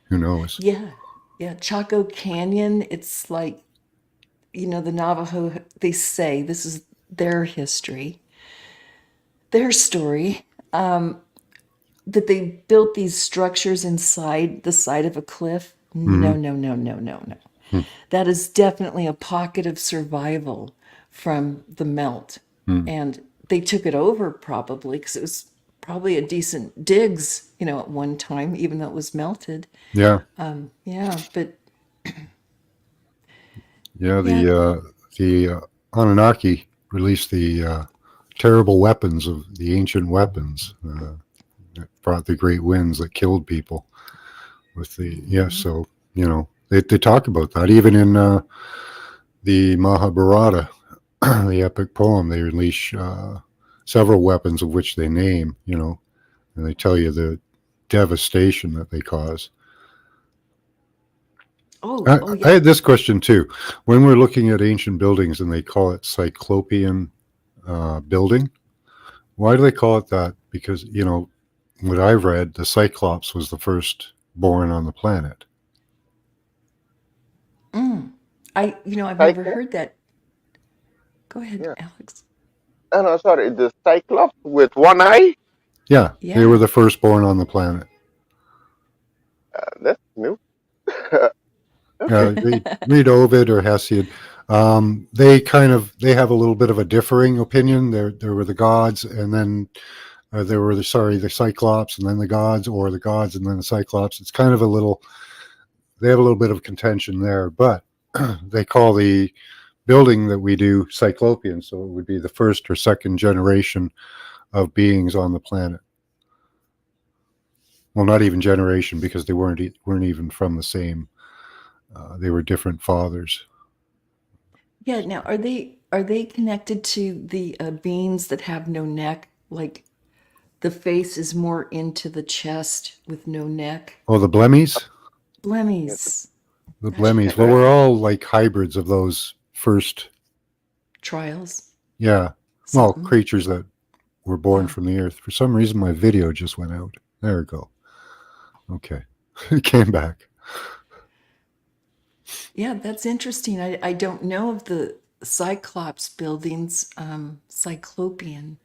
Who knows? Yeah, yeah. Chaco Canyon. It's like the Navajo. They say this is their history, their story. That they built these structures inside the side of a cliff. Hmm. No, no, no, no, no, no. Hmm. That is definitely a pocket of survival from the melt. Hmm. And they took it over probably because it was probably a decent digs, at one time, even though it was melted. Yeah, Yeah, but yeah. yeah. The Anunnaki released the terrible weapons of the ancient weapons that brought the great winds that killed people. With the so they talk about that even in the Mahabharata, the epic poem. They release several weapons of which they name, and they tell you the devastation that they cause. Oh, I, oh I yeah. had this question too. When we're looking at ancient buildings and they call it Cyclopean building, why do they call it that? Because, what I've read, the Cyclops was the first born on the planet. Mm. I've never Cyclops? heard that. Go ahead, Yeah. Alex. Oh, no, sorry, the Cyclops with one eye? Yeah, they were Yeah. the first born on the planet. That's new. Okay. Read Ovid or Hesiod. They have a little bit of a differing opinion. There were the gods, and then there were the Cyclops, and then the gods, or the gods and then the Cyclops. It's kind of a little. They have a little bit of contention there, but they call the building that we do Cyclopean, so it would be the first or second generation of beings on the planet. Well, not even generation because they weren't even from the same. They were different fathers. Yeah. Now, are they connected to the beings that have no neck? Like the face is more into the chest with no neck. Oh, the Blemmies. Yeah. Blemmies. The Gotcha. Blemmies. Well, we're all like hybrids of those first, Trials. yeah, well, Something. creatures that were born Oh. from the earth. For some reason, my video just went out. There we go. Okay. It came back. Yeah, that's interesting. I don't know of the Cyclops buildings, Cyclopean.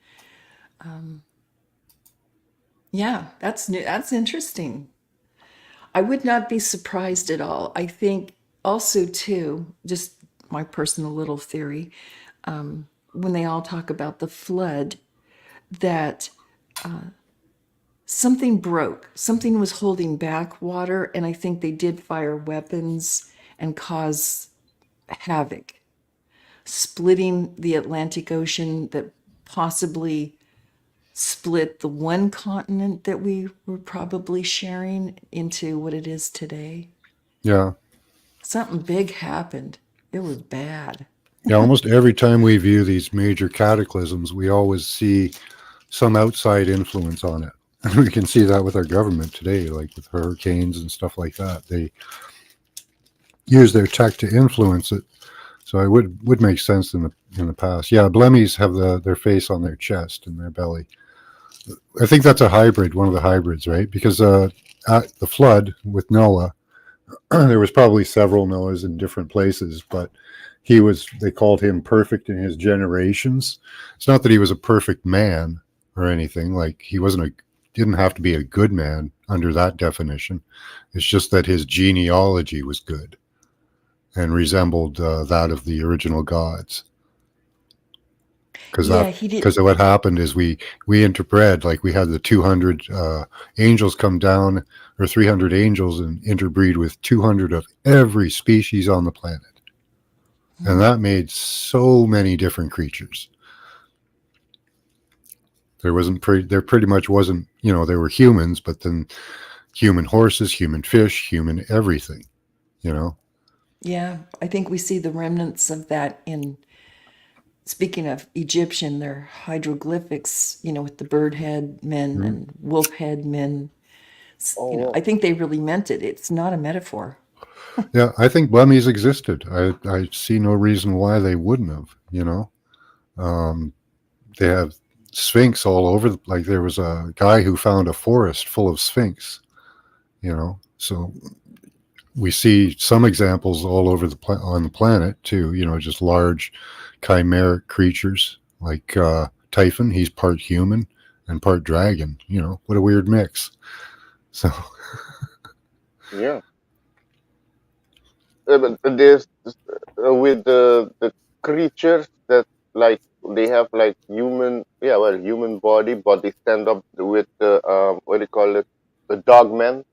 Yeah, that's new. That's interesting. I would not be surprised at all. I think also too, just my personal little theory, when they all talk about the flood, that something broke, something was holding back water, and I think they did fire weapons and cause havoc, splitting the Atlantic Ocean that possibly split the one continent that we were probably sharing into what it is today. Yeah. Something big happened. It was bad. Yeah. Almost every time we view these major cataclysms, we always see some outside influence on it. And we can see that with our government today, like with hurricanes and stuff like that. They use their tech to influence it. So it would make sense in the past. Yeah, Blemmies have their face on their chest and their belly. I think that's a hybrid, one of the hybrids, right? Because at the flood with Noah, there was probably several Noahs in different places, but they called him perfect in his generations. It's not that he was a perfect man or anything. Like he didn't have to be a good man under that definition. It's just that his genealogy was good and resembled that of the original gods. Yeah, he did. Because what happened is we interbred, like we had the 200 angels come down, or 300 angels, and interbreed with 200 of every species on the planet, and that made so many different creatures. There pretty much wasn't, there were humans, but then human horses, human fish, human everything, Yeah, I think we see the remnants of that in, speaking of Egyptian, their hieroglyphics, with the bird head men and wolf head men. I think they really meant it. It's not a metaphor. Yeah, I think Blemmies existed. I see no reason why they wouldn't have, They have sphinx all over. Like there was a guy who found a forest full of sphinx, so we see some examples all over on the planet too, just large chimeric creatures like Typhon. He's part human and part dragon. What a weird mix. So Yeah. But there's with the creatures that like they have like human body, but they stand up with the what do you call it, the dogmen.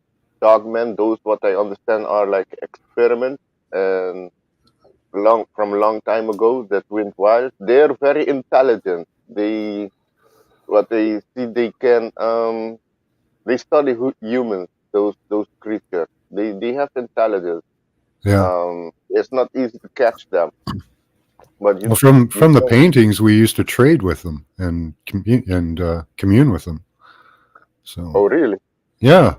Those what I understand are like experiments and from a long time ago that went wild. They're very intelligent. What they see they can they study humans. Those creatures. They have intelligence. yeah. It's not easy to catch them, but Well, from the can. paintings, we used to trade with them and commune with them. So Oh, really? yeah,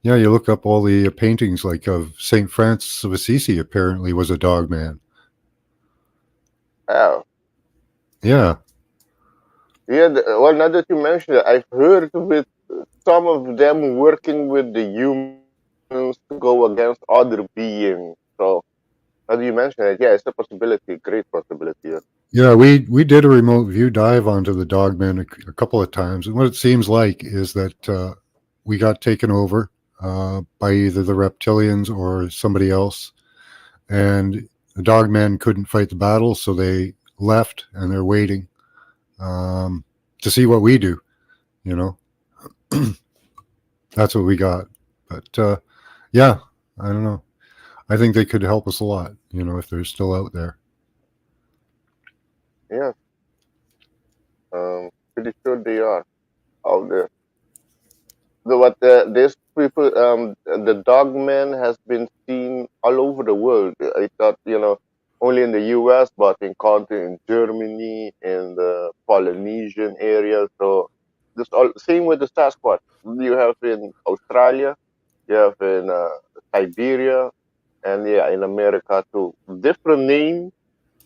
yeah. You look up all the paintings, like of Saint Francis of Assisi. Apparently, was a dog man. Oh, Yeah, yeah. Well, now that you mention it, I've heard with some of them working with the humans to go against other beings. So, as you mentioned it, yeah, it's a possibility, great possibility. Yeah. yeah. We did a remote view dive onto the dog man a couple of times, and what it seems like is that we got taken over by either the reptilians or somebody else, and the dog men couldn't fight the battle, so they left, and they're waiting to see what we do. You know, that's what we got. But yeah, I don't know. I think they could help us a lot. If they're still out there. Yeah. Pretty sure they are out there. These people, the dogman has been seen all over the world. I thought, only in the U.S., but in country in Germany, in the Polynesian area. So this all same with the Sasquatch. You have in Australia, you have in Siberia, and yeah, in America too. Different name,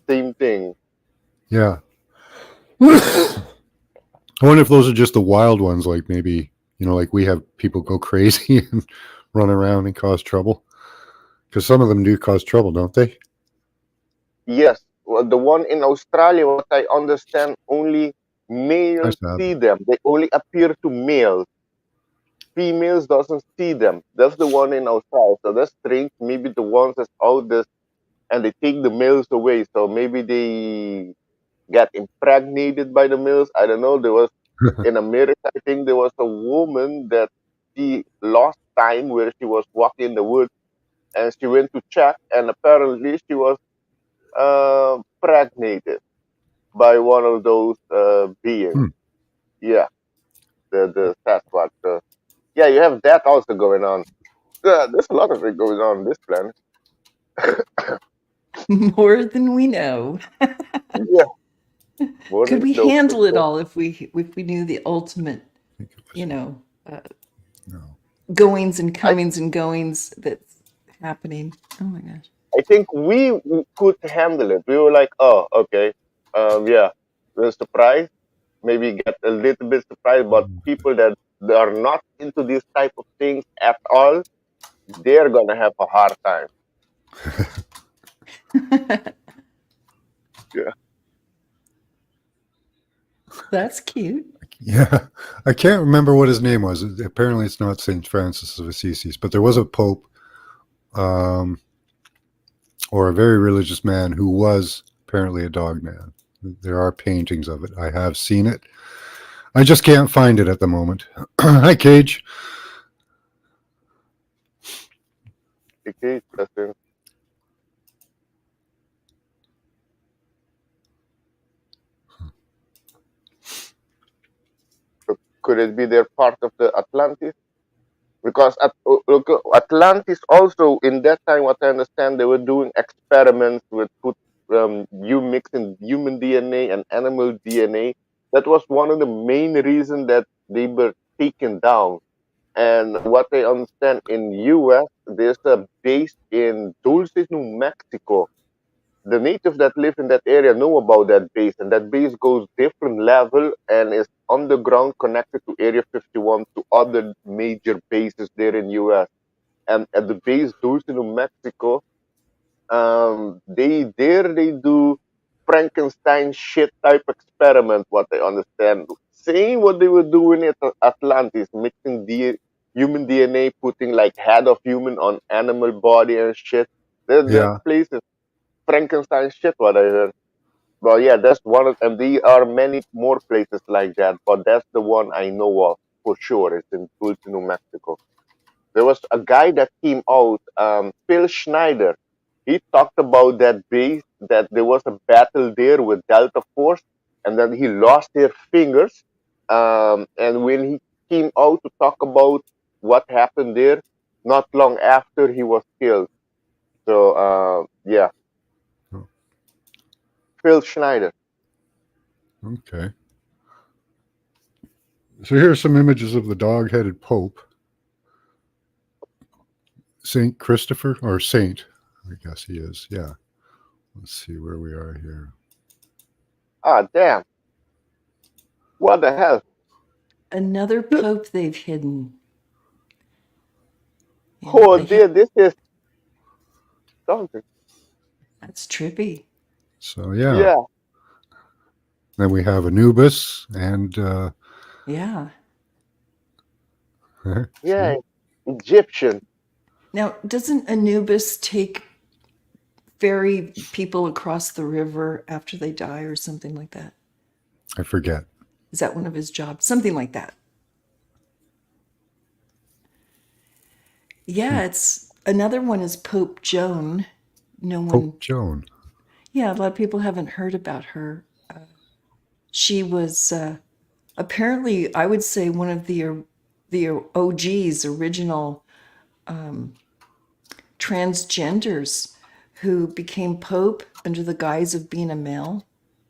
same thing. Yeah. I wonder if those are just the wild ones, like maybe, like we have people go crazy and run around and cause trouble. Because some of them do cause trouble, don't they? Yes, well, the one in Australia, what I understand, only I males have. see them. They only appear to males. Females doesn't see them. That's the one in Australia. So that's strange. Maybe the ones that's out there and they take the males away. So maybe they get impregnated by the males. I don't know. There was in America, I think there was a woman that she lost time where she was walking in the woods and she went to check and apparently she was pregnated by one of those beings. Hmm. Yeah. the Sasquatch. So yeah, you have that also going on. There's a lot of it going on this planet. More than we know. Yeah, more Could than we no, for handle it sure. all if we knew the ultimate, I think it was, you know, no. goings and I comings and goings that's happening? Oh my gosh. I think we could handle it. We were like, oh, okay, yeah, we're surprised, maybe get a little bit surprised, but people that are not into these type of things at all, they're gonna have a hard time. Yeah. That's cute. Yeah, I can't remember what his name was. Apparently, it's not Saint Francis of Assisi, but there was a pope, um, or a very religious man who was apparently a dog man. There are paintings of it. I have seen it. I just can't find it at the moment. Hi, Cage. Okay, that's it. So could it be they're part of the Atlantis? Because look, Atlantis also in that time, what I understand, they were doing experiments with you mixing human DNA and animal DNA. That was one of the main reasons that they were taken down. And what I understand in US, there's a base in Dulce, New Mexico. The natives that live in that area know about that base, and that base goes different level and is underground connected to Area 51 to other major bases there in US. And at the base Dulce, New Mexico, they do Frankenstein shit type experiment. What I understand, same what they were doing at Atlantis, mixing human DNA, putting like head of human on animal body and shit. That Yeah, place is Frankenstein shit. What I heard. Well, yeah, that's one of, and there are many more places like that, but that's the one I know of for sure. It's in Dulce, New Mexico. There was a guy that came out, Phil Schneider. He talked about that base, that there was a battle there with Delta Force, and then he lost their fingers. And when he came out to talk about what happened there, not long after he was killed. So, yeah, Phil Schneider. okay. So here are some images of the dog-headed Pope, Saint Christopher, or Saint, I guess he is. Yeah. Let's see where we are here. Ah, damn. What the hell? Another pope they've hidden. Yeah, Oh, they dear, this is something. that's trippy. So yeah, Yeah, then we have Anubis and Yeah. yeah, see? Egyptian. Now, doesn't Anubis take ferry people across the river after they die or something like that? I forget. Is that one of his jobs? Something like that. Yeah, it's another one is Pope Joan. No one, Pope Joan. yeah, a lot of people haven't heard about her. She was apparently, I would say, one of the OGs, original transgenders who became pope under the guise of being a male.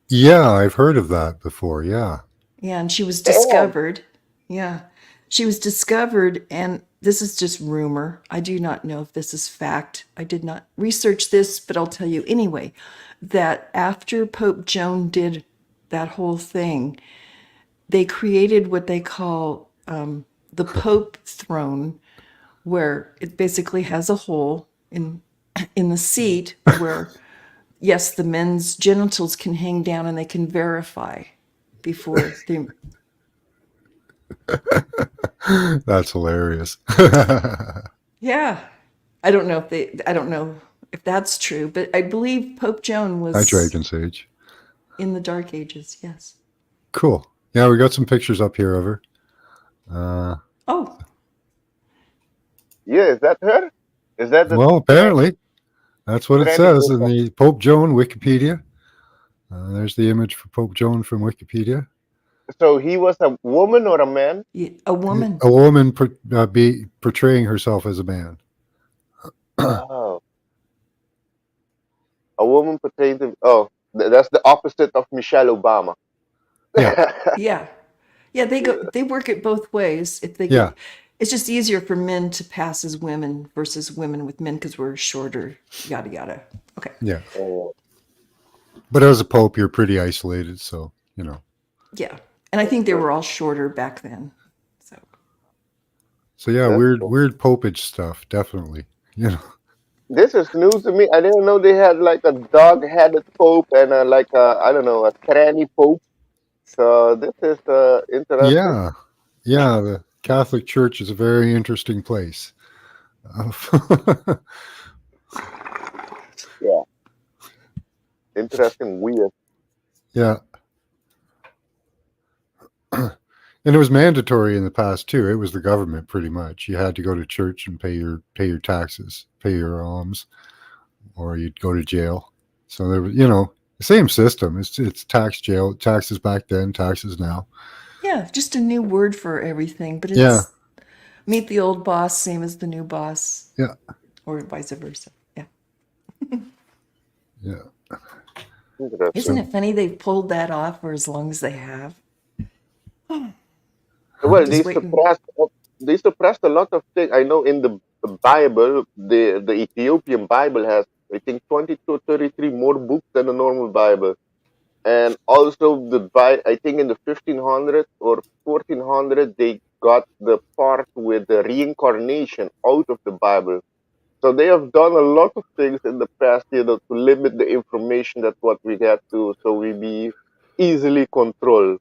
Yeah, I've heard of that before. Yeah. Yeah, and she was Damn. discovered. Yeah, she was discovered, and this is just rumor. I do not know if this is fact. I did not research this, but I'll tell you anyway that after Pope Joan did that whole thing, they created what they call the Pope throne, where it basically has a hole in the seat where, yes, the men's genitals can hang down and they can verify before they. That's hilarious. Yeah, I don't know if I don't know if that's true, but I believe Pope Joan Hi, was Dragon Sage. in the Dark Ages. Yes. Cool. Yeah, we got some pictures up here of her. Oh, Yeah, is that her? Is that the Well, apparently, that's what it Granny says in Goka? the Pope Joan Wikipedia. There's the image for Pope Joan from Wikipedia. So he was a woman or a man? Yeah, a woman. A woman be portraying herself as a man. Oh, a woman pertains to. Oh, that's the opposite of Michelle Obama. Yeah, Yeah. Yeah, they work it both ways. If they yeah, get it's just easier for men to pass as women versus women with men because we're shorter, yada yada. Okay. yeah. Oh, But as a pope, you're pretty isolated, so you know. Yeah. And I think they that's were all shorter back then. So So yeah, that's weird, cool. weird popage stuff, definitely. You know. This is news to me. I didn't know they had like a dog-headed pope and like a, I don't know, a tranny pope. So this is interesting. Yeah, yeah. The Catholic Church is a very interesting place. Yeah, interesting, weird. Yeah. And it was mandatory in the past too. It was the government pretty much. You had to go to church and pay your taxes, pay your alms, or you'd go to jail. So there was, the same system. It's tax jail, taxes back then, taxes now. yeah, just a new word for everything, but Yeah, it's meet the old boss, same as the new boss, yeah, or vice versa. Yeah. yeah. Interesting. Isn't So it funny they've pulled that off for as long as they have? Well, Just waiting. they suppressed a lot of things. I know in the Bible, the Ethiopian Bible has I think 20 to 33 more books than the normal Bible. And also I think in the 1500s or 1400 they got the part with the reincarnation out of the Bible. So they have done a lot of things in the past, to limit the information that what we get to, so we be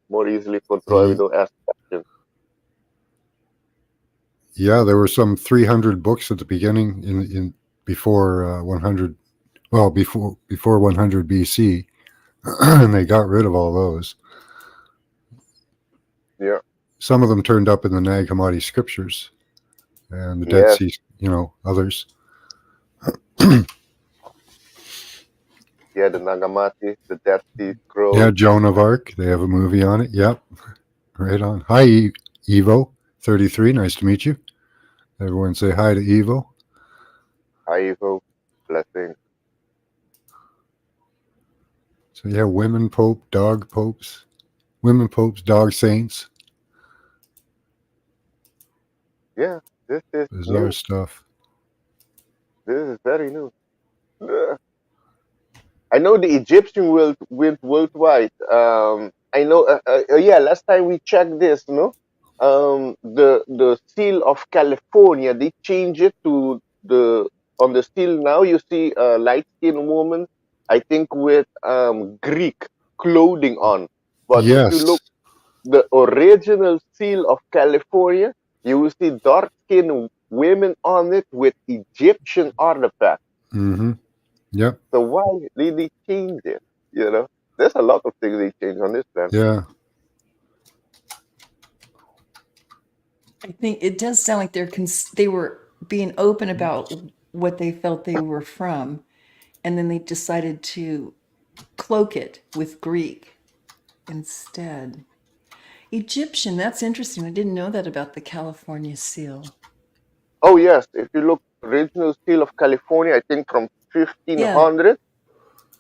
more easily controlled. We y- don't ask questions. yeah, there were some 300 books at the beginning in before 100. Well, before 100 BC, and they got rid of all those. Yeah. Some of them turned up in the Nag Hammadi scriptures and the Dead Yes. Sea, others. Yeah. The Nagamati, the Dead Sea Scrolls. Yeah, Joan of Arc. They have a movie on it. Yep, right on. Hi, Evo 33. Nice to meet you. Everyone say hi to Evo. Haivo, blessing. So yeah, women pope, dog popes, women popes, dog saints, Yeah. This is bizarre new. stuff. This is very new. Ugh. I know the Egyptian went worldwide. I know. Yeah, last time we checked this, no. The seal of California, they changed it to the on the seal now. You see a light skinned woman, I think with Greek clothing on. But if you look Yes. the original seal of California, you will see dark skinned women on it with Egyptian artifacts. Mm-hmm. Yep. So why did they change it? There's a lot of things they changed on this plan. Yeah. I think it does sound like they were being open about what they felt they were from, and then they decided to cloak it with Greek instead. Egyptian, that's interesting. I didn't know that about the California seal. Oh yes, if you look original seal of California, I think from Yeah, 1500,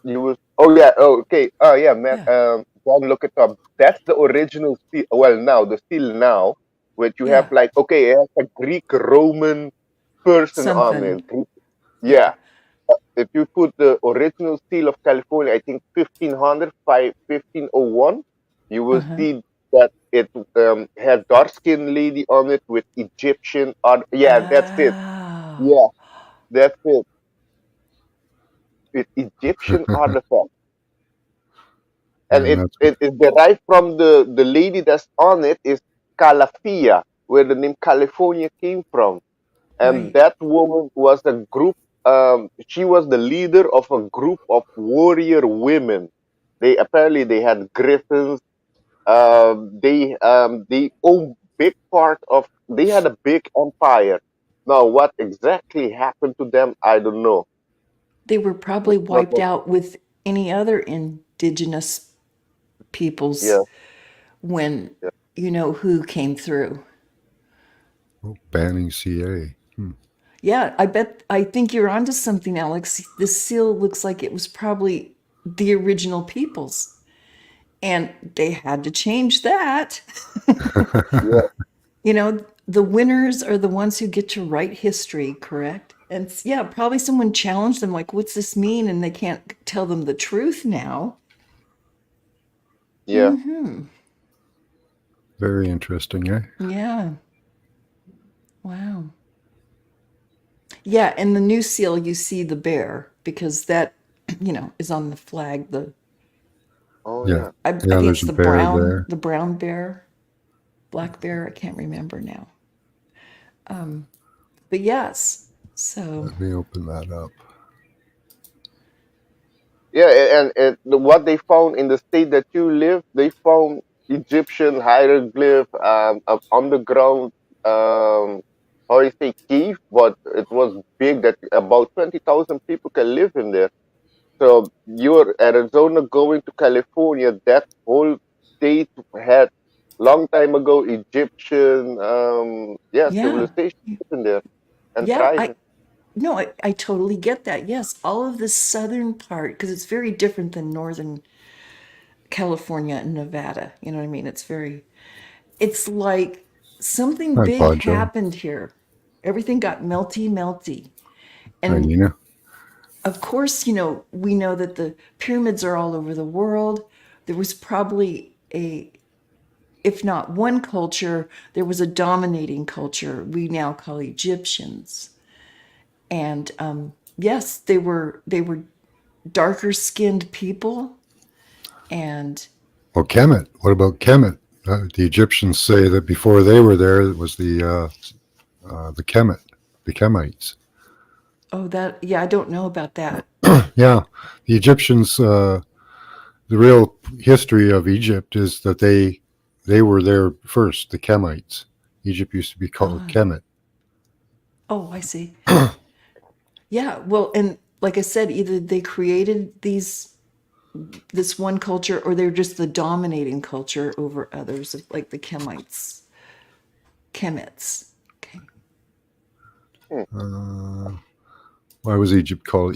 you will. Oh yeah. Oh okay. Oh yeah, man. yeah, John, look it up. That's the original seal. Well, now the seal now, which you have yeah. like okay, it has a Greek Roman person on Something. it. Yeah. Yeah. If you put the original seal of California, I think 1500, 1501, you will Uh-huh. see that it has dark skinned lady on it with Egyptian art. Yeah, that's it. Oh. Yeah, that's it. With Egyptian artifact. And Man, it, that's it is derived from the lady that's on it is Calafia, where the name California came from. And Right. that woman was a group. She was the leader of a group of warrior women. They had griffins. They own big part of. They had a big empire. Now, what exactly happened to them, I don't know. They were probably It's not. wiped out with any other indigenous Yeah, peoples when Yeah. you know who came through. Oh, banning CA. Yeah, I think you're onto something, Alex. This seal looks like it was probably the original people's, and they had to change that. Yeah. You know, the winners are the ones who get to write history, correct? And yeah, probably someone challenged them, like, what's this mean? And they can't tell them the truth now. Yeah. Very interesting, eh? Yeah. Wow. Yeah, and the new seal, you see the bear because that, you know, is on the flag. Oh Yeah. yeah. I Yeah, think there's it's a bear there. the brown bear, black bear. I can't remember now. But yes, so Let me open that up. Yeah, what they found in the state that you live, they found Egyptian hieroglyph, underground, how you say, cave, but it was big that about 20,000 people can live in there. So you're Arizona going to California, that whole state had long time ago Egyptian, yeah, yeah, civilization in there and yeah. thriving. I totally get that. Yes, all of the southern part because it's very different than northern California and Nevada. You know what I mean? It's like something Hi, big Podjo. happened here. Everything got melty, Hi, and Nina. of course, you know, we know that the pyramids are all over the world. There was probably if not one culture, there was a dominating culture we now call Egyptians. And yes, they were darker skinned people. And Well, Kemet. What about Kemet? The Egyptians say that before they were there, it was the Kemet, the Kemites. oh, that, yeah, I don't know about that. Yeah, the Egyptians. The real history of Egypt is that they were there first. The Kemites. Egypt used to be called Ah, Kemet. oh, I see. Yeah, well, and like I said, either they created this one culture or they're just the dominating culture over others, like the Kemets. Okay. Uh, why was Egypt called?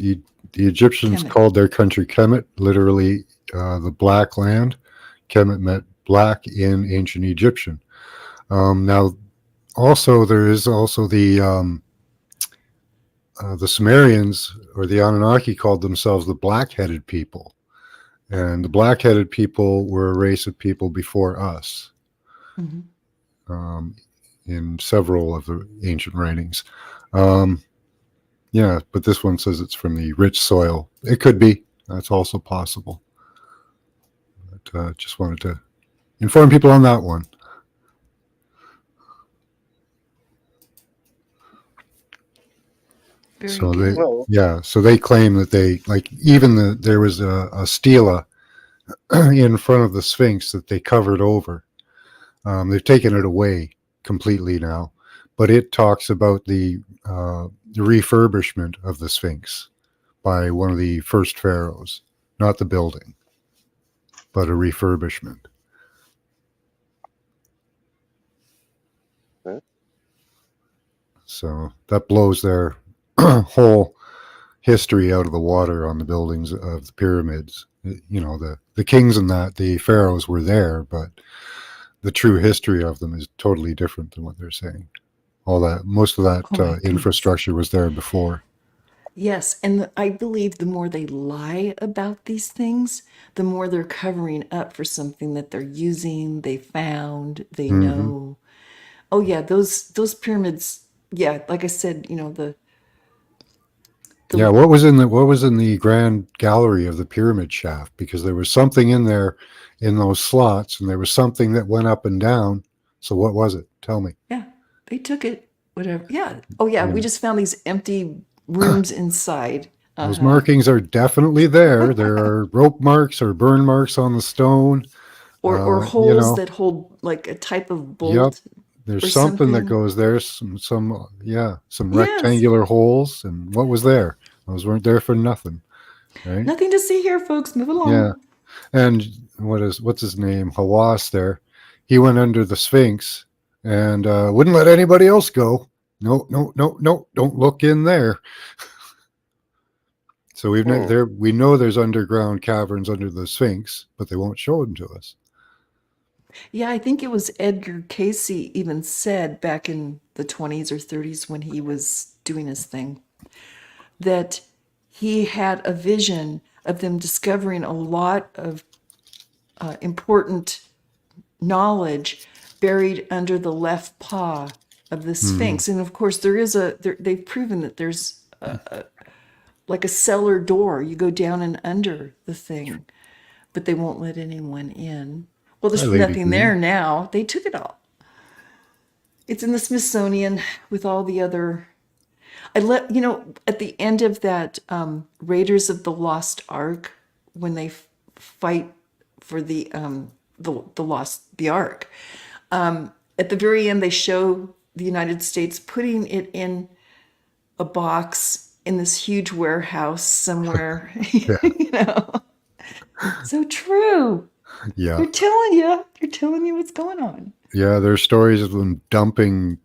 The Egyptians Kemet. called their country Kemet, literally the Black Land. Kemet meant black in ancient Egyptian. Now, also there is also the Sumerians or the Anunnaki called themselves the black-headed people, and the black-headed people were a race of people before us. Mhm. In several of the ancient writings. Um, yeah, but this one says it's from the rich soil. It could be. That's also possible. But just wanted to inform people on that one. Very So good. No. so they claim that there was a stela in front of the Sphinx that they covered over. They've taken it away completely now, but it talks about the refurbishment of the Sphinx by one of the first pharaohs, not the building, but a refurbishment. Hmm? So that blows their whole history out of the water on the buildings of the pyramids. You know, the kings and the pharaohs were there, but the true history of them is totally different than what they're saying. Most of that Oh my goodness. infrastructure was there before. Yes, and I believe the more they lie about these things, the more they're covering up for something that they're using, they found, they Hmm. know. Oh yeah, those pyramids, yeah, like I said, you know, Yeah, the what was in the grand gallery of the pyramid shaft? Because there was something in there in those slots, and there was something that went up and down. So what was it? Tell me. yeah, they took it, whatever. Yeah. Oh yeah, we Yeah. just found these empty rooms inside. Those Uh-huh. markings are definitely there. There are rope marks or burn marks on the stone. Or You holes know, that hold like a type of yep. bolt or There's something that something. goes there. Some Yes. rectangular holes. And what was there? Those weren't there for nothing, right? Nothing to see here, folks. Move Yeah. along. And what's his name? Hawass there. he went under the Sphinx and wouldn't let anybody else go. No, no, no, no, don't look in there. So we know there's underground caverns under the Sphinx, but they won't show them to us. Yeah, I think it was Edgar Casey even said back in the 20s or 30s when he was doing his thing that he had a vision of them discovering a lot of important knowledge buried under the left paw of the Sphinx. And of course, they've proven that there's like a cellar door. You go down and under the thing, but they won't let anyone in. Well, there's Hi, Lady nothing Green. there now. They took it all. It's in the Smithsonian with all the other. At the end of that Raiders of the Lost Ark, when they fight for the Ark, at the very end they show the United States putting it in a box in this huge warehouse somewhere. Yeah. So true. Yeah. They're telling you what's going on. Yeah, there's stories of them dumping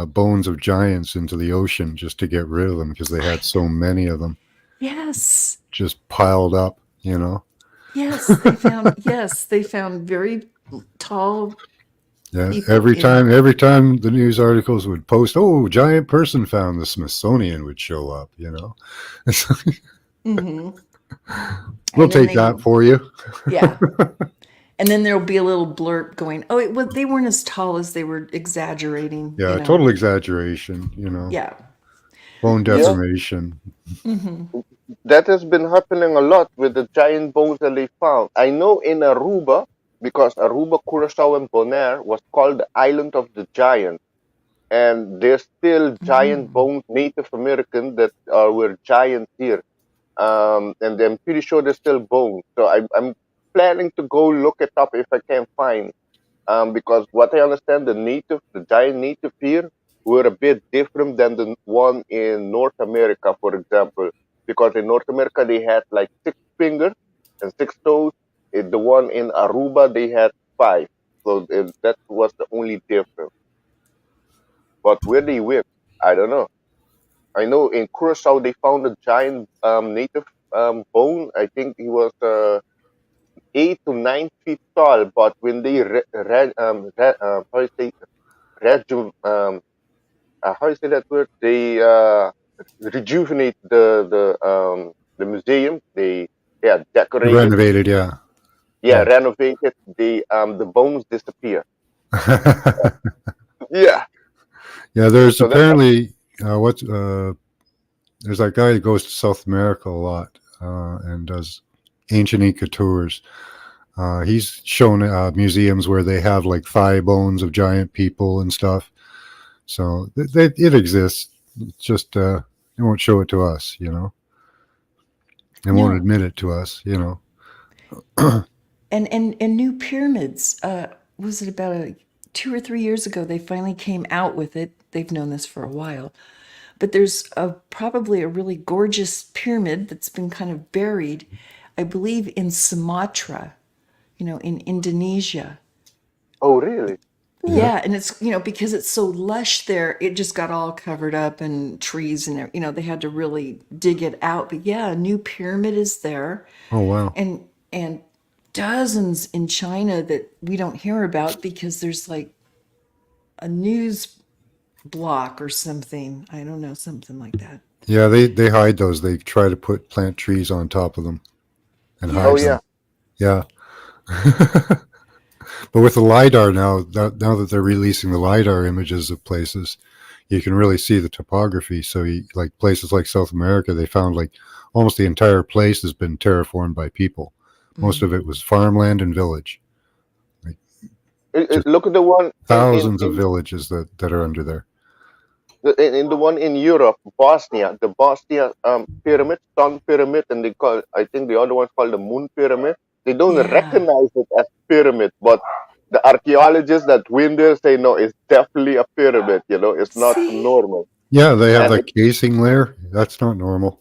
bones of giants into the ocean just to get rid of them because they had so many of them Yes. just piled up, Yes, they found very tall. Yeah, People every in- time the news articles would post, "Oh, giant person found," the Smithsonian would show up. Mhm. We'll And then take that for you. Yeah. And then there'll be a little blurb going, "Oh, they weren't as tall as they were exaggerating." Yeah, total exaggeration. Yeah. Bone Yeah. deformation. That has been happening a lot with the giant bones that they found. I know in Aruba, because Aruba, Curacao, and Bonaire was called the Island of the Giants. And there's still giant bones, Native American, that were giants here. And I'm pretty sure there's still bones. So I'm planning to go look it up if I can find. Because what I understand, the giant native here were a bit different than the one in North America, for example. Because in North America they had like 6 fingers and 6 toes. The one in Aruba they had 5. So that was the only difference. But where they went, I don't know. I know in Curacao they found a giant native bone. I think he was 8 to 9 feet tall. But when they how you say reju how you say that word? They rejuvenate the museum. They decorated, Renovated, yeah. renovated. The bones disappear. Yeah. Yeah, there's So that's apparently there's that guy that goes to South America a lot and does ancient Inca tours. He's shown museums where they have like thigh bones of giant people and stuff. So it exists. It's just they won't show it to us, They won't No. admit it to us, And new pyramids. Was it about 2 or 3 years ago they finally came out with it? They've known this for a while. But there's probably a really gorgeous pyramid that's been kind of buried, I believe, in Sumatra, in Indonesia. Oh, really? Yeah, and it's, because it's so lush there, it just got all covered up and trees and, they had to really dig it out. But yeah, a new pyramid is there. Oh, wow. And dozens in China that we don't hear about because there's like a news block or something. I don't know, something like that. Yeah, they hide those. They try to plant trees on top of them and hide Oh, them. yeah. Yeah. But with the LiDAR now that they're releasing the LiDAR images of places, you can really see the topography. So like places like South America, they found like almost the entire place has been terraformed by people. Most of it was farmland and village. Look at the one Thousands of villages that are under there. in the one in Europe, Bosnia, the Bosnia pyramid, Sun pyramid, and I think the other one's called the Moon pyramid. They don't Yeah. recognize it as pyramid, but the archaeologists that went there say no, it's definitely a pyramid. It's not See? normal. Yeah, they have And that casing layer. That's not normal.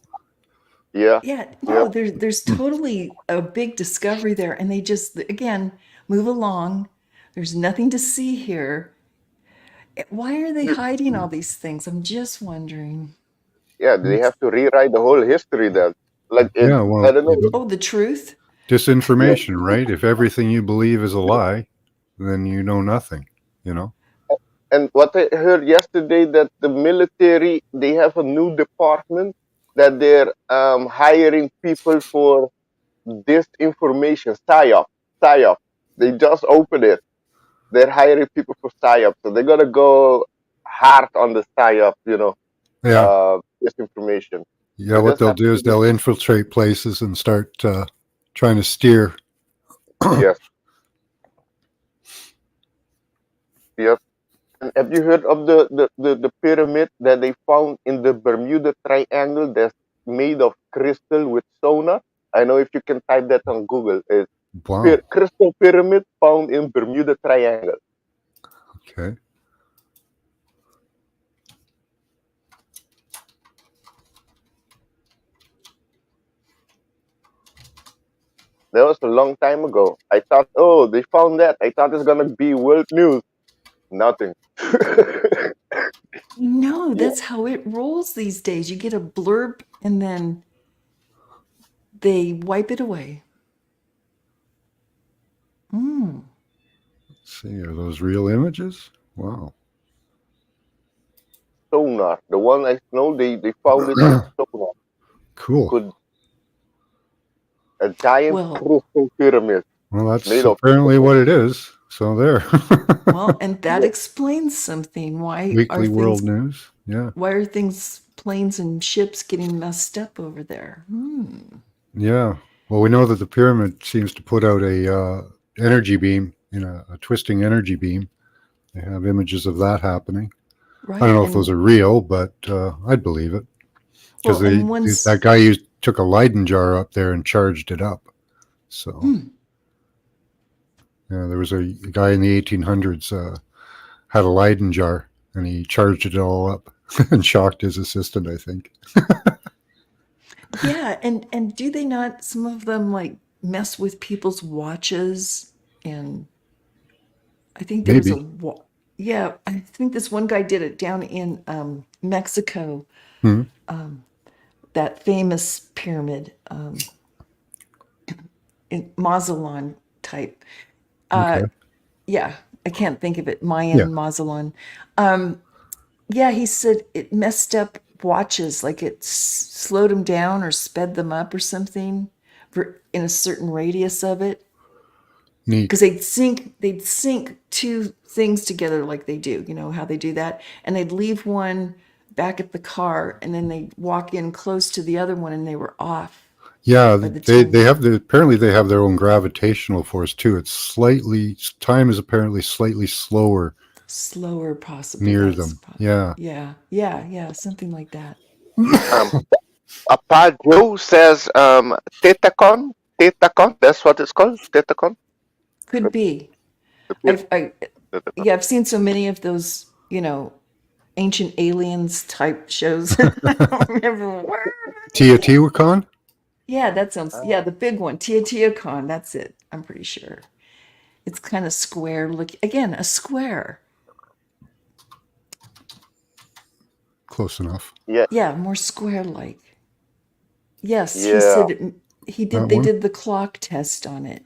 Yeah, Yeah, yeah. no, there's totally a big discovery there, and they just again move along. There's nothing to see here. Why are they hiding all these things? I'm just wondering. Yeah, they have to rewrite the whole history then. Like it, Yeah, I well, don't know. Oh, the truth? Yeah, disinformation, right? If everything you believe is a lie, then you know nothing, you know? and what I heard yesterday that the military they have a new department that they're hiring people for disinformation, psyop, psyop. They just opened it. They're hiring people for psyop, so they're gonna go hard on the psyop, Yeah. disinformation. Yeah, We what just they'll have do to is they'll infiltrate places and start trying to steer. yes, yes. And have you heard of the pyramid that they found in the Bermuda Triangle that's made of crystal with sonar? I know if you can type that on Google. It's Wow. crystal pyramid found in Bermuda Triangle. Okay. That was a long time ago. I thought, oh, they found that. I thought it's gonna be world news. Nothing. No, Yeah. that's how it rolls these days. You get a blurb and then they wipe it away. Hmm. Let's see, are those real images? Wow. Sonar. The one I know they found it with sonar. Cool. Could a giant Well, crystal pyramid Well, that's made of apparently what it is. So there. well, and that explains something. Weekly World News. Yeah. Why are things, planes and ships getting messed up over there? Yeah. Well, we know that the pyramid seems to put out a energy beam, a twisting energy beam. They have images of that happening. Right. I don't know if those are real, but I'd believe it because well, and once that guy took a Leyden jar up there and charged it up. So yeah, there was a guy in the 1800s had a Leyden jar and he charged it all up and shocked his assistant, I think. yeah, and do they not, some of them, like, mess with people's watches? And I think there was Maybe. yeah, I think this one guy did it down in Mexico, Hmm. that famous pyramid, in Mazatlan type. Okay. Yeah, I can't think of it. Yeah. Mayan Mazatlan. Yeah, he said it messed up watches, like it slowed them down or sped them up or something in a certain radius of it. Neat. Because they'd sync two things together like they do, you know how they do that, and they'd leave one back at the car, and then they'd walk in close to the other one, and they were off. Yeah, By the they time- they have apparently they have their own gravitational force too. Time is apparently slightly slower Slower, possibly. near That's them. Yeah. yeah, something like that. Joe says Tetacon. Tetacon. That's what it's called. Tetacon. Could be. Tetacon. I've seen so many of those, ancient aliens type shows. I don't remember where. Teotihuacan? Yeah, that sounds. Yeah, the big one, Teotihuacan. That's it. I'm pretty sure. It's kind of square. Look again, a square. Close enough. Yeah. Yeah, more square-like. Yes, he Yeah. said he did. That They one? did the clock test on it.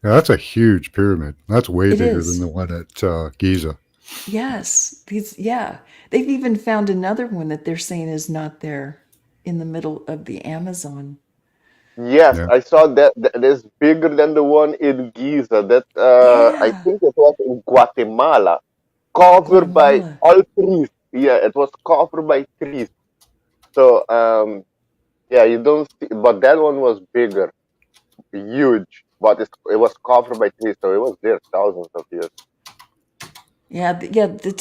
Yeah, that's a huge pyramid. That's way It bigger is. than the one at Giza. Yes, they've even found another one that they're saying is not there in the middle of the Amazon. Yes, Yeah. I saw that is bigger than the one in Giza. That I Yeah, think it was in Guatemala, covered by Guatemala. all trees. Yeah, it was covered by trees. So yeah, you don't see, but that one was bigger, huge, but it was covered by trees, so it was there thousands of years. Yeah, the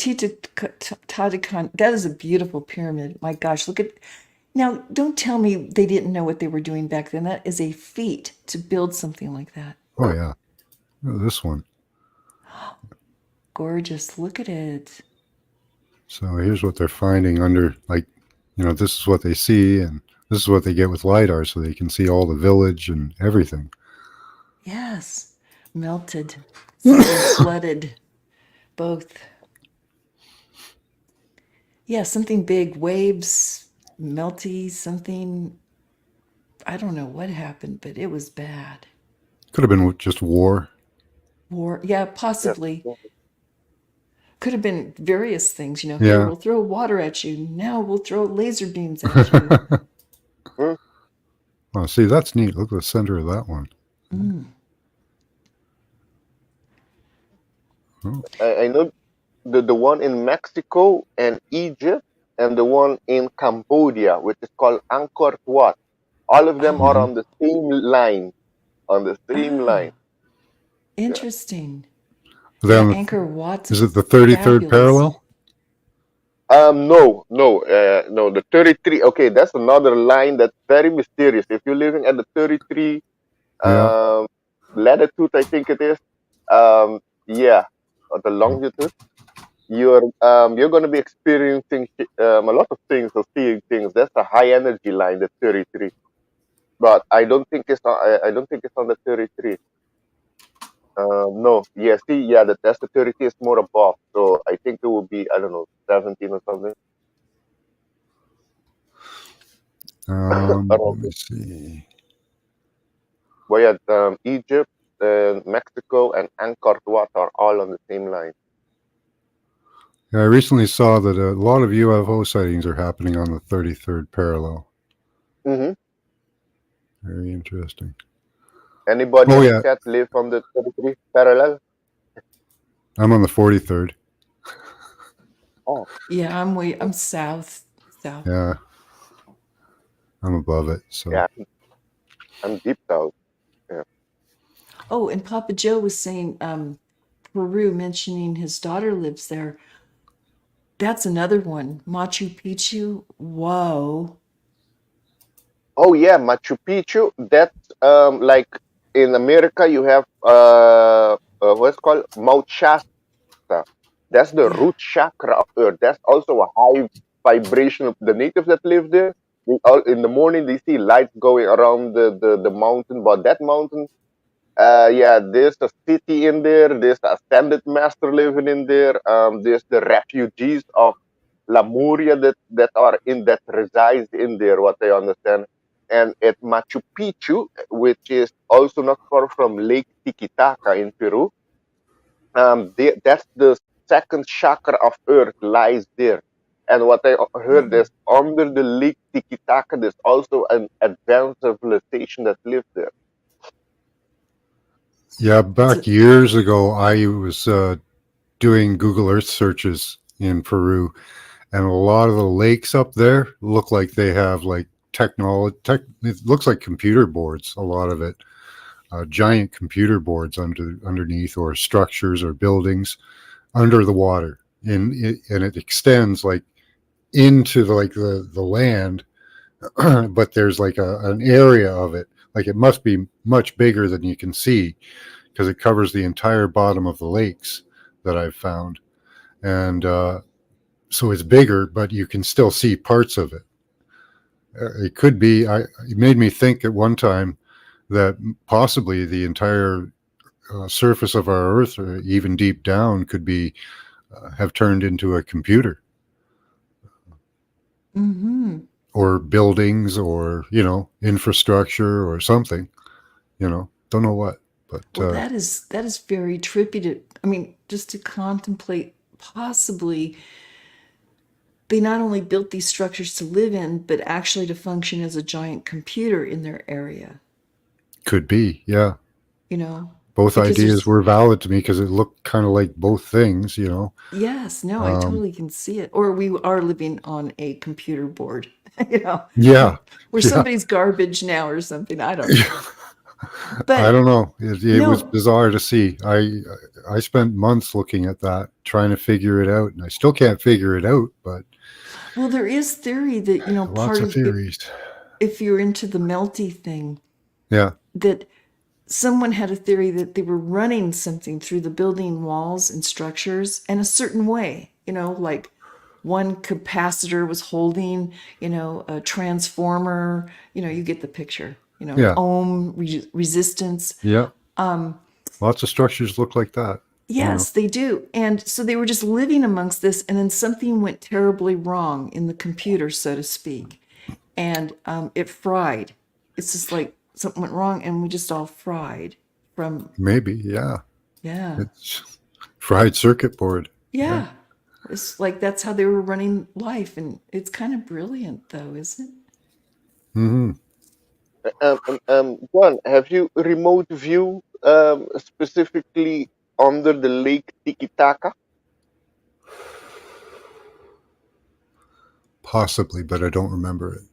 Titacan. That is a beautiful pyramid. My gosh, look at. Now, don't tell me they didn't know what they were doing back then. That is a feat to build something like that. Oh yeah. Oh, this one. Gorgeous. Look at it. So here's what they're finding under, like, this is what they see, and this is what they get with LiDAR, so they can see all the village and everything. Yes. melted, something flooded, both. Yeah, something big, waves, melty, something. I don't know what happened, but it was bad. Could have been just war. War, yeah, Yeah. possibly. Could have been various things, here Yeah. we'll throw water at you. Now we'll throw laser beams at you. Hmm. Oh, see, that's neat. Look at the center of that one. Mm. Oh, I know the one in Mexico and Egypt and the one in Cambodia, which is called Angkor Wat. All of them are Oh, mhm. on the same line. On the same line. oh, Yeah. interesting. Yeah, Then Angkor Wat's is it the 33rd fabulous. parallel? No. The 33. Okay, that's another line that's very mysterious. If you're living at the 33 Yeah. um, latitude, I think it is. Yeah, or the longitude. You're going to be experiencing a lot of things or seeing things. That's a high energy line, the 33. But I don't think it's on. I don't think it's on the 33. No. Yeah. See. Yeah. That's the 33 is more above. So I think it will be, I don't know, 17 or something. Let Around me there. see. But yeah, Egypt, Mexico, and Angkor Wat are all on the same line. Yeah, I recently saw that a lot of UFO sightings are happening on the 33rd parallel. Hmm. Very interesting. Anybody Oh, in the yeah. chat live on the 33 parallel? I'm on the 43rd. Oh, Yeah, I'm south. Yeah. I'm above it. So, yeah. I'm deep south. Yeah. Oh, and Papa Joe was saying, Peru, mentioning his daughter lives there. That's another one. Machu Picchu. Whoa. Oh, yeah. Machu Picchu. That's like in America, you have what's called Mount Shasta. That's the Yeah. root chakra of Earth. That's also a high vibration of the natives that live there. They all, in the morning, they see lights going around the mountain, but that mountain, yeah, there's a city in there. There's the ascended master living in there. There's the refugees of Lemuria that are in that resides in there. What I understand, and at Machu Picchu, which is also not far from Lake Titicaca in Peru, that's the second chakra of Earth lies there. And what I heard Mm. is under the Lake Titicaca, there's also an advanced civilization that lives there. yeah, It's back years ago, I was doing Google Earth searches in Peru, and a lot of the lakes up there look like they have like technology. It looks like computer boards. A lot of it, giant computer boards underneath, or structures or buildings under the water, and it extends like into the land, but there's like an area of it. Like it must be much bigger than you can see because it covers the entire bottom of the lakes that I've found, and so it's bigger, but you can still see parts of it. It could be. It made me think at one time that possibly the entire surface of our Earth, or even deep down, could be have turned into a computer, mm-hmm. or buildings, or infrastructure or something. Don't know what, but Well, that is very trippy I mean, just to contemplate possibly they not only built these structures to live in, but actually to function as a giant computer in their area, could be. Yeah, you know? both Because ideas there's were valid to me because it looked kind of like both things. yes, no, I Um, totally can see it. Or we are living on a computer board, you know. yeah, We're yeah. somebody's garbage now or something. I don't know. I But don't know. It was no, bizarre to see. I spent months looking at that, trying to figure it out, and I still can't figure it out. But well, there is theory that, lots part of of it, theories. if you're into the melty thing, Yeah, that someone had a theory that they were running something through the building walls and structures in a certain way, like one capacitor was holding, a transformer, you get the picture, yeah, ohm resistance. yeah. Lots of structures look like that. Yes, they do. And so they were just living amongst this, and then something went terribly wrong in the computer, so to speak, and it fried. It's just like something went wrong, and we just all fried from, Maybe, yeah. yeah. It's fried circuit board. Yeah. It's like that's how they were running life. And it's kind of brilliant, though, isn't it? Hmm. John, have you remote view specifically under the lake Titicaca? Possibly, but I don't remember it.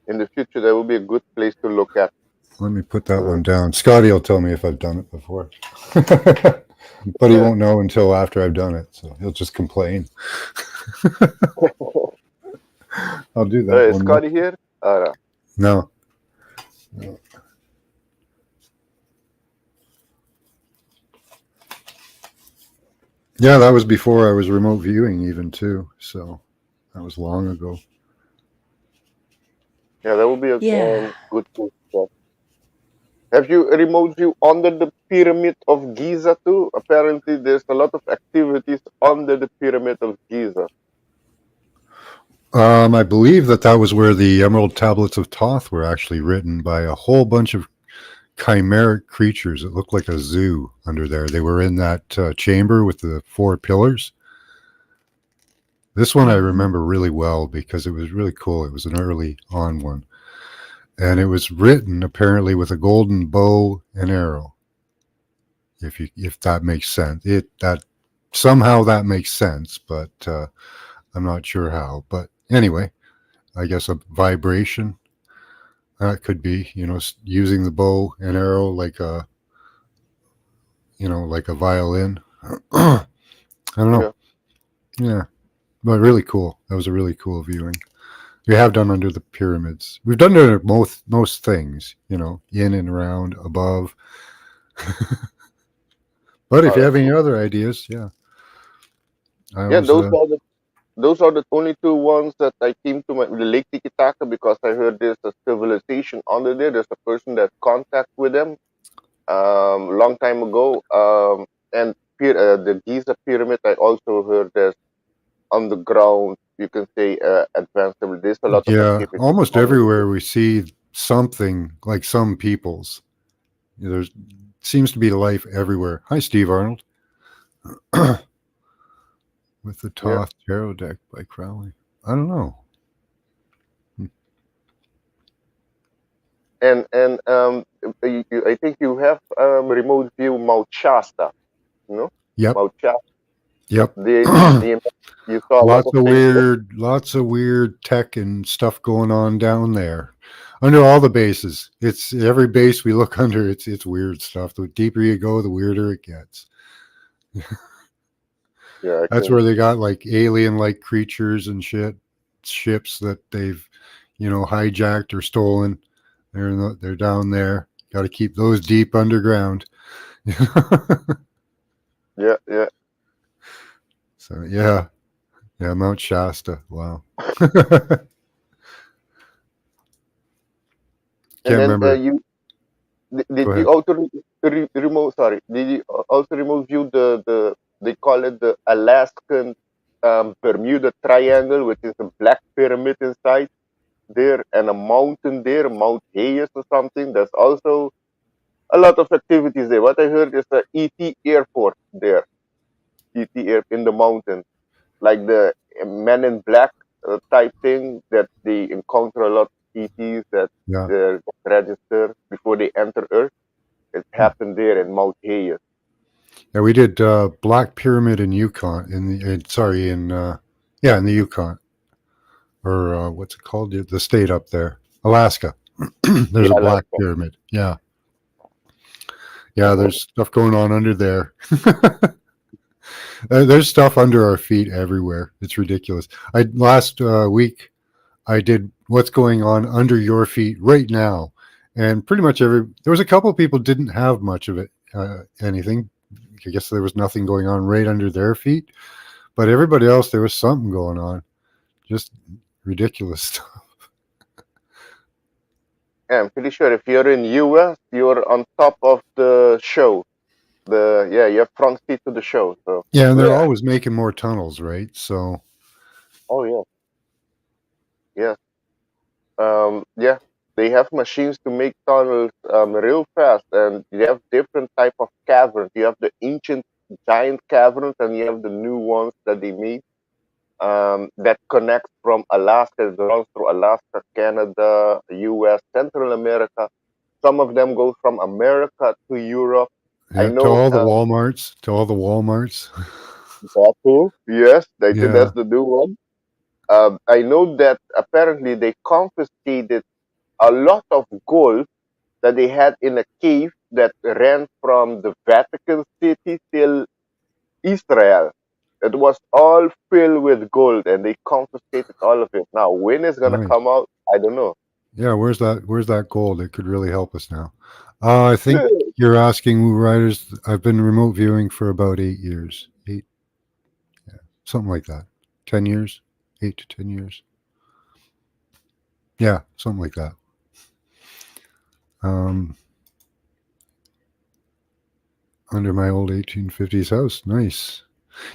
In the future, that would be a good place to look at. Let me put that one down. Scotty will tell me if I've done it before. But he Yeah. won't know until after I've done it, so he'll just complain. I'll do that Is one. Scotty here? No. Yeah, that was before I was remote viewing even too. So that was long ago. Yeah, that would be a Yeah. good place. Yeah. Have you remote view under the Pyramid of Giza too? Apparently, there's a lot of activities under the Pyramid of Giza. I believe that was where the Emerald Tablets of Thoth were actually written by a whole bunch of chimeric creatures. It looked like a zoo under there. They were in that chamber with the 4 pillars. This one I remember really well because it was really cool. It was an early on one. And it was written apparently with a golden bow and arrow. If that makes sense. Somehow that makes sense, but I'm not sure how. But anyway, I guess a vibration could be, using the bow and arrow like a violin. I don't know. Yeah, but really cool. That was a really cool viewing. We have done under the pyramids. We've done under most things, in and around, above. But if you have any other ideas, yeah. Those are the only 2 ones that I came to the Lake Titicaca because I heard there's a civilization under there. There's a person that contact with them long time ago. And the Giza pyramid, I also heard there's underground, you can say, advanced. There's a lot of Yeah, activity. almost everywhere we see something like some peoples. There seems to be life everywhere. Hi, Steve Arnold. With the Toth Tarot deck by Crowley. I don't know. And I think you have remote view Mount Shasta, Yep. Mount Shasta. Yep. You saw a lot of things. Lots of weird tech and stuff going on down there. Under all the bases. It's every base we look under, it's weird stuff. The deeper you go, the weirder it gets. Yeah, that's where they got like alien-like creatures and shit, ships that they've, hijacked or stolen. They're down there. Got to keep those deep underground. Yeah. So yeah, Mount Shasta. Wow. And then remember. did you also remove? Sorry, did you also remove view the they call it the Alaskan Bermuda Triangle, which is a black pyramid inside there, and a mountain there, Mount Hayes or something. There's also a lot of activities there. What I heard is the ET airport there, ET air in the mountain, like the Men in Black type thing that they encounter a lot of ETs that they're registered before they enter Earth. It happened there in Mount Hayes. Yeah, we did Black Pyramid in Yukon. In the Yukon, or what's it called? The state up there, Alaska. There's a Black Pyramid. Yeah. There's stuff going on under there. There's stuff under our feet everywhere. It's ridiculous. Last week I did what's going on under your feet right now, and pretty much there was a couple of people didn't have much of it, anything. I guess there was nothing going on right under their feet, but everybody else there was something going on. Just ridiculous stuff. I'm pretty sure if you're in US, you're on top of the show. You have front seat to the show. So Yeah, and they're yeah. always making more tunnels, right? So Oh yeah. Yes. Yeah. They have machines to make tunnels real fast, and you have different type of caverns. You have the ancient giant caverns, and you have the new ones that they made that connect from Alaska. It runs through Alaska, Canada, U.S., Central America. Some of them go from America to Europe. I yeah, know to all the Walmarts. that too. Yes, I think Yeah, that's the new one. I know that apparently they confiscated a lot of gold that they had in a cave that ran from the Vatican City till Israel. It was all filled with gold, and they confiscated all of it. Now, when it's gonna nice. come out, I don't know. Yeah, where's that gold? It could really help us now. I think Yeah. you're asking Woo Riders. I've been remote viewing for about 8 years. Eight, something like that. 10 years? 8 to 10 years. Yeah, something like that. Um, under my old 1850s house. Nice.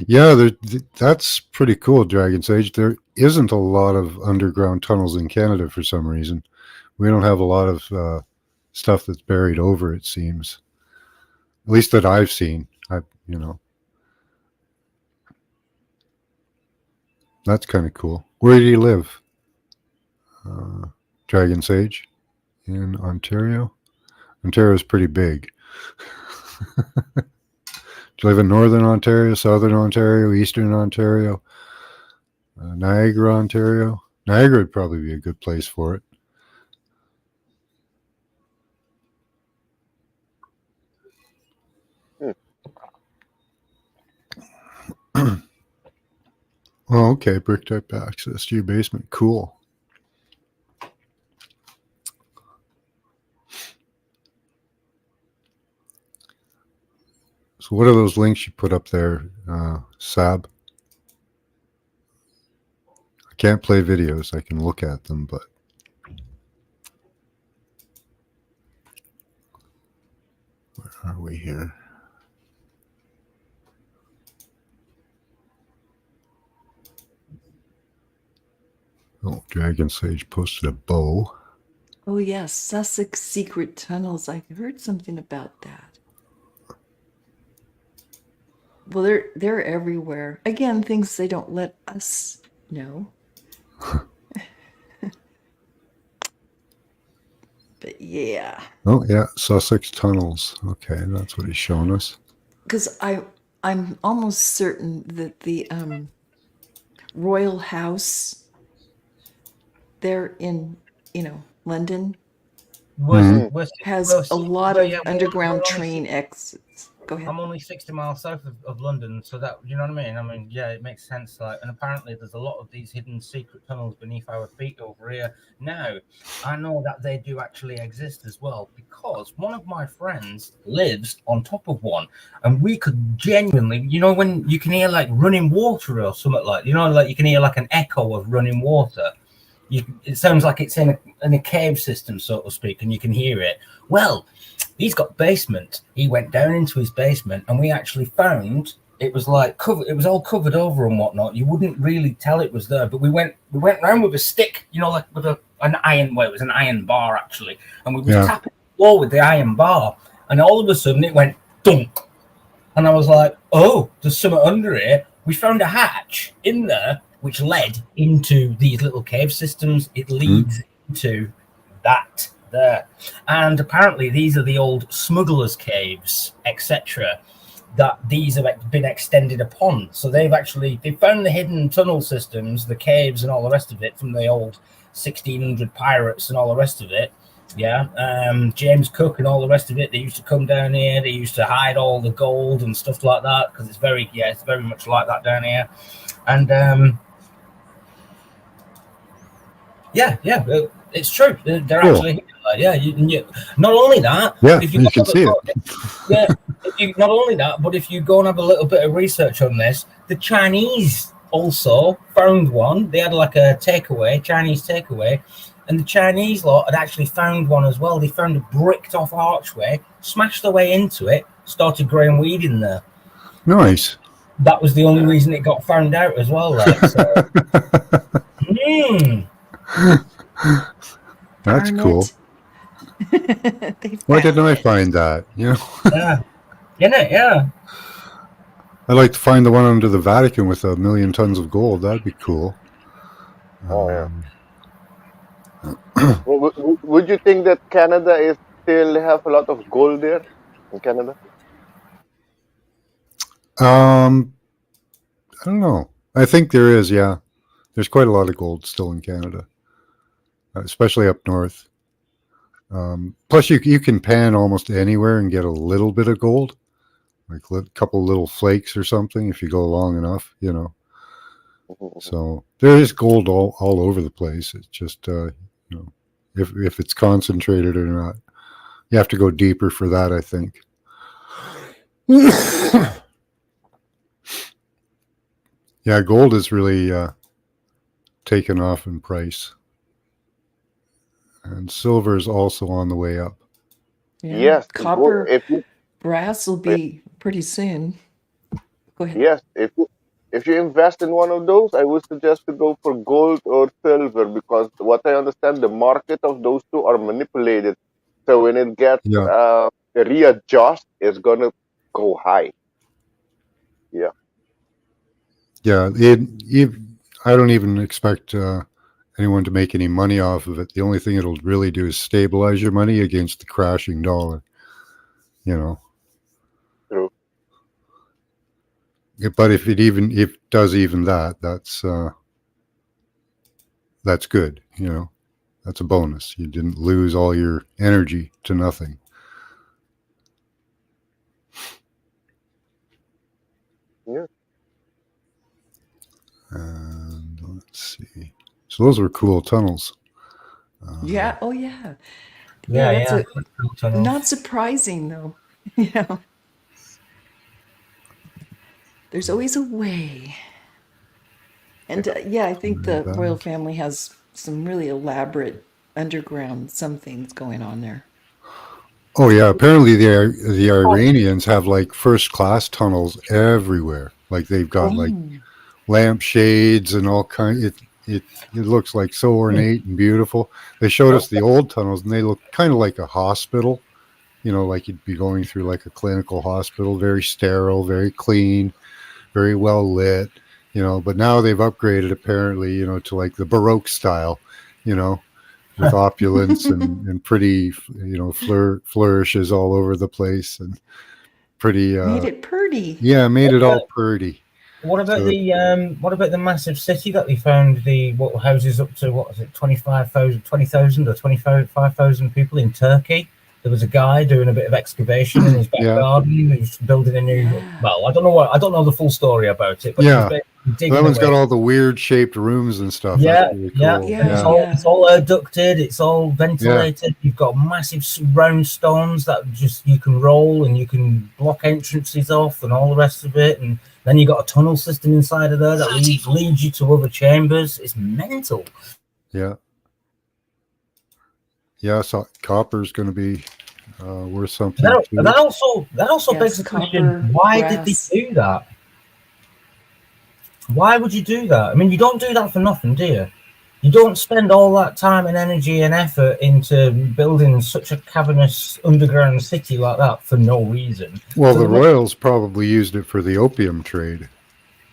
Yeah, that's pretty cool, Dragon Sage. There isn't a lot of underground tunnels in Canada for some reason. We don't have a lot of stuff that's buried over, it seems. At least that I've seen. You know, that's kind of cool. Where do you live? Uh, Dragon Sage in Ontario. Ontario is pretty big. Do you live in Northern Ontario, Southern Ontario, Eastern Ontario, Niagara, Ontario? Niagara would probably be a good place for it. Hmm. Oh, okay. Brick type access to your basement. Cool. So, what are those links you put up there, Sab? I can't play videos. I can look at them, but where are we here? Oh, Dragon Sage posted a bow. Oh yes, Sussex secret tunnels. I heard something about that. Well, they're everywhere. Again, things they don't let us know. But yeah, Oh, yeah. Sussex tunnels. Okay, that's what he's showing us. because I'm almost certain that the royal house there in London Mhm. has a lot of yeah, underground we're only train exits. Go ahead. I'm only 60 miles south of London, so that, you know what I mean? I mean, yeah, it makes sense. Like, and apparently there's a lot of these hidden secret tunnels beneath our feet over here. Now, I know that they do actually exist as well, because one of my friends lives on top of one, and we could genuinely, you know, when you can hear like running water or something like, you know, like you can hear like an echo of running water. It sounds like it's in a cave system, so to speak, and you can hear it. Well, he's got basement. He went down into his basement, and we actually found it was like covered. It was all covered over and whatnot. You wouldn't really tell it was there, but we went around with a stick, you know, like with an iron. Well, it was an iron bar actually, and we were tapping the floor with the iron bar, and all of a sudden it went dunk, and I was like, "Oh, there's something under here." We found a hatch in there, which led into these little cave systems. It leads into that there. And apparently these are the old smugglers' caves, etc., that these have been extended upon. So they found the hidden tunnel systems, the caves and all the rest of it from the old 1600 pirates and all the rest of it. Yeah, James Cook and all the rest of it. They used to come down here. They used to hide all the gold and stuff like that, because it's very much like that down here. And it's true. They're Cool. actually not only that. Yeah, if you can see it. Not only that, but if you go and have a little bit of research on this, the Chinese also found one. They had like a Chinese takeaway, And the Chinese lot had actually found one as well. They found a bricked off archway, smashed their way into it, started growing weed in there. Nice. That was the only reason it got found out as well. Like, so. That's Darn cool. it. They Why found didn't I it. find that? You know, Yeah. Yeah. I'd like to find the one under the Vatican with 1 million tons of gold. That'd be cool. Oh yeah. Well, would you think that Canada is still have a lot of gold there in Canada? I don't know. I think there is. Yeah, there's quite a lot of gold still in Canada, especially up north. Plus, you can pan almost anywhere and get a little bit of gold, like a couple little flakes or something if you go long enough. You know, so there is gold all over the place. It's just you know, if it's concentrated or not. You have to go deeper for that, I think. Yeah, gold is really taken off in price. And silver is also on the way up. Yeah. Yes, Copper, if you, brass will be pretty soon. Go ahead. yes, if you invest in one of those, I would suggest to go for gold or silver because what I understand, the market of those two are manipulated. So when it gets Yeah. readjust, it's gonna go high. Yeah. Yeah, I don't even expect anyone to make any money off of it. The only thing it'll really do is stabilize your money against the crashing dollar. You know. True. But if it does even that, that's good. You know, that's a bonus. You didn't lose all your energy to nothing. Yeah. And let's see. So those were cool tunnels. Yeah. Oh, yeah. Yeah. That's not surprising, though. You know, there's always a way. And I think the royal family has some really elaborate underground some things going on there. Oh yeah, apparently the Iranians have like first class tunnels everywhere. Like they've got like lampshades and all kind. It looks like so ornate and beautiful. They showed us the old tunnels, and they look kind of like a hospital. You know, like you'd be going through like a clinical hospital, very sterile, very clean, very well lit. You know, but now they've upgraded apparently, you know, to like the Baroque style. You know, with opulence and pretty, you know, flourishes all over the place and pretty. Made it pretty. Yeah, made it all pretty. What about the massive city that they found? What houses up to, what was it, 20,000 or 25,000 people in Turkey? There was a guy doing a bit of excavation in his back garden. He was building a new. Well, I don't know the full story about it, but that one's got all the weird shaped rooms and stuff. Yeah, really cool. It's all air ducted. It's all ventilated. You've got massive round stones that just you can roll and you can block entrances off and all the rest of it. And then you got a tunnel system inside of there that leads you to other chambers. It's mental. Yeah. Yeah, so copper's going to be worth something. That also begs the question: why did they do that? Why would you do that? I mean, you don't do that for nothing, do you? You don't spend all that time and energy and effort into building such a cavernous underground city like that for no reason. Well, the royals probably used it for the opium trade.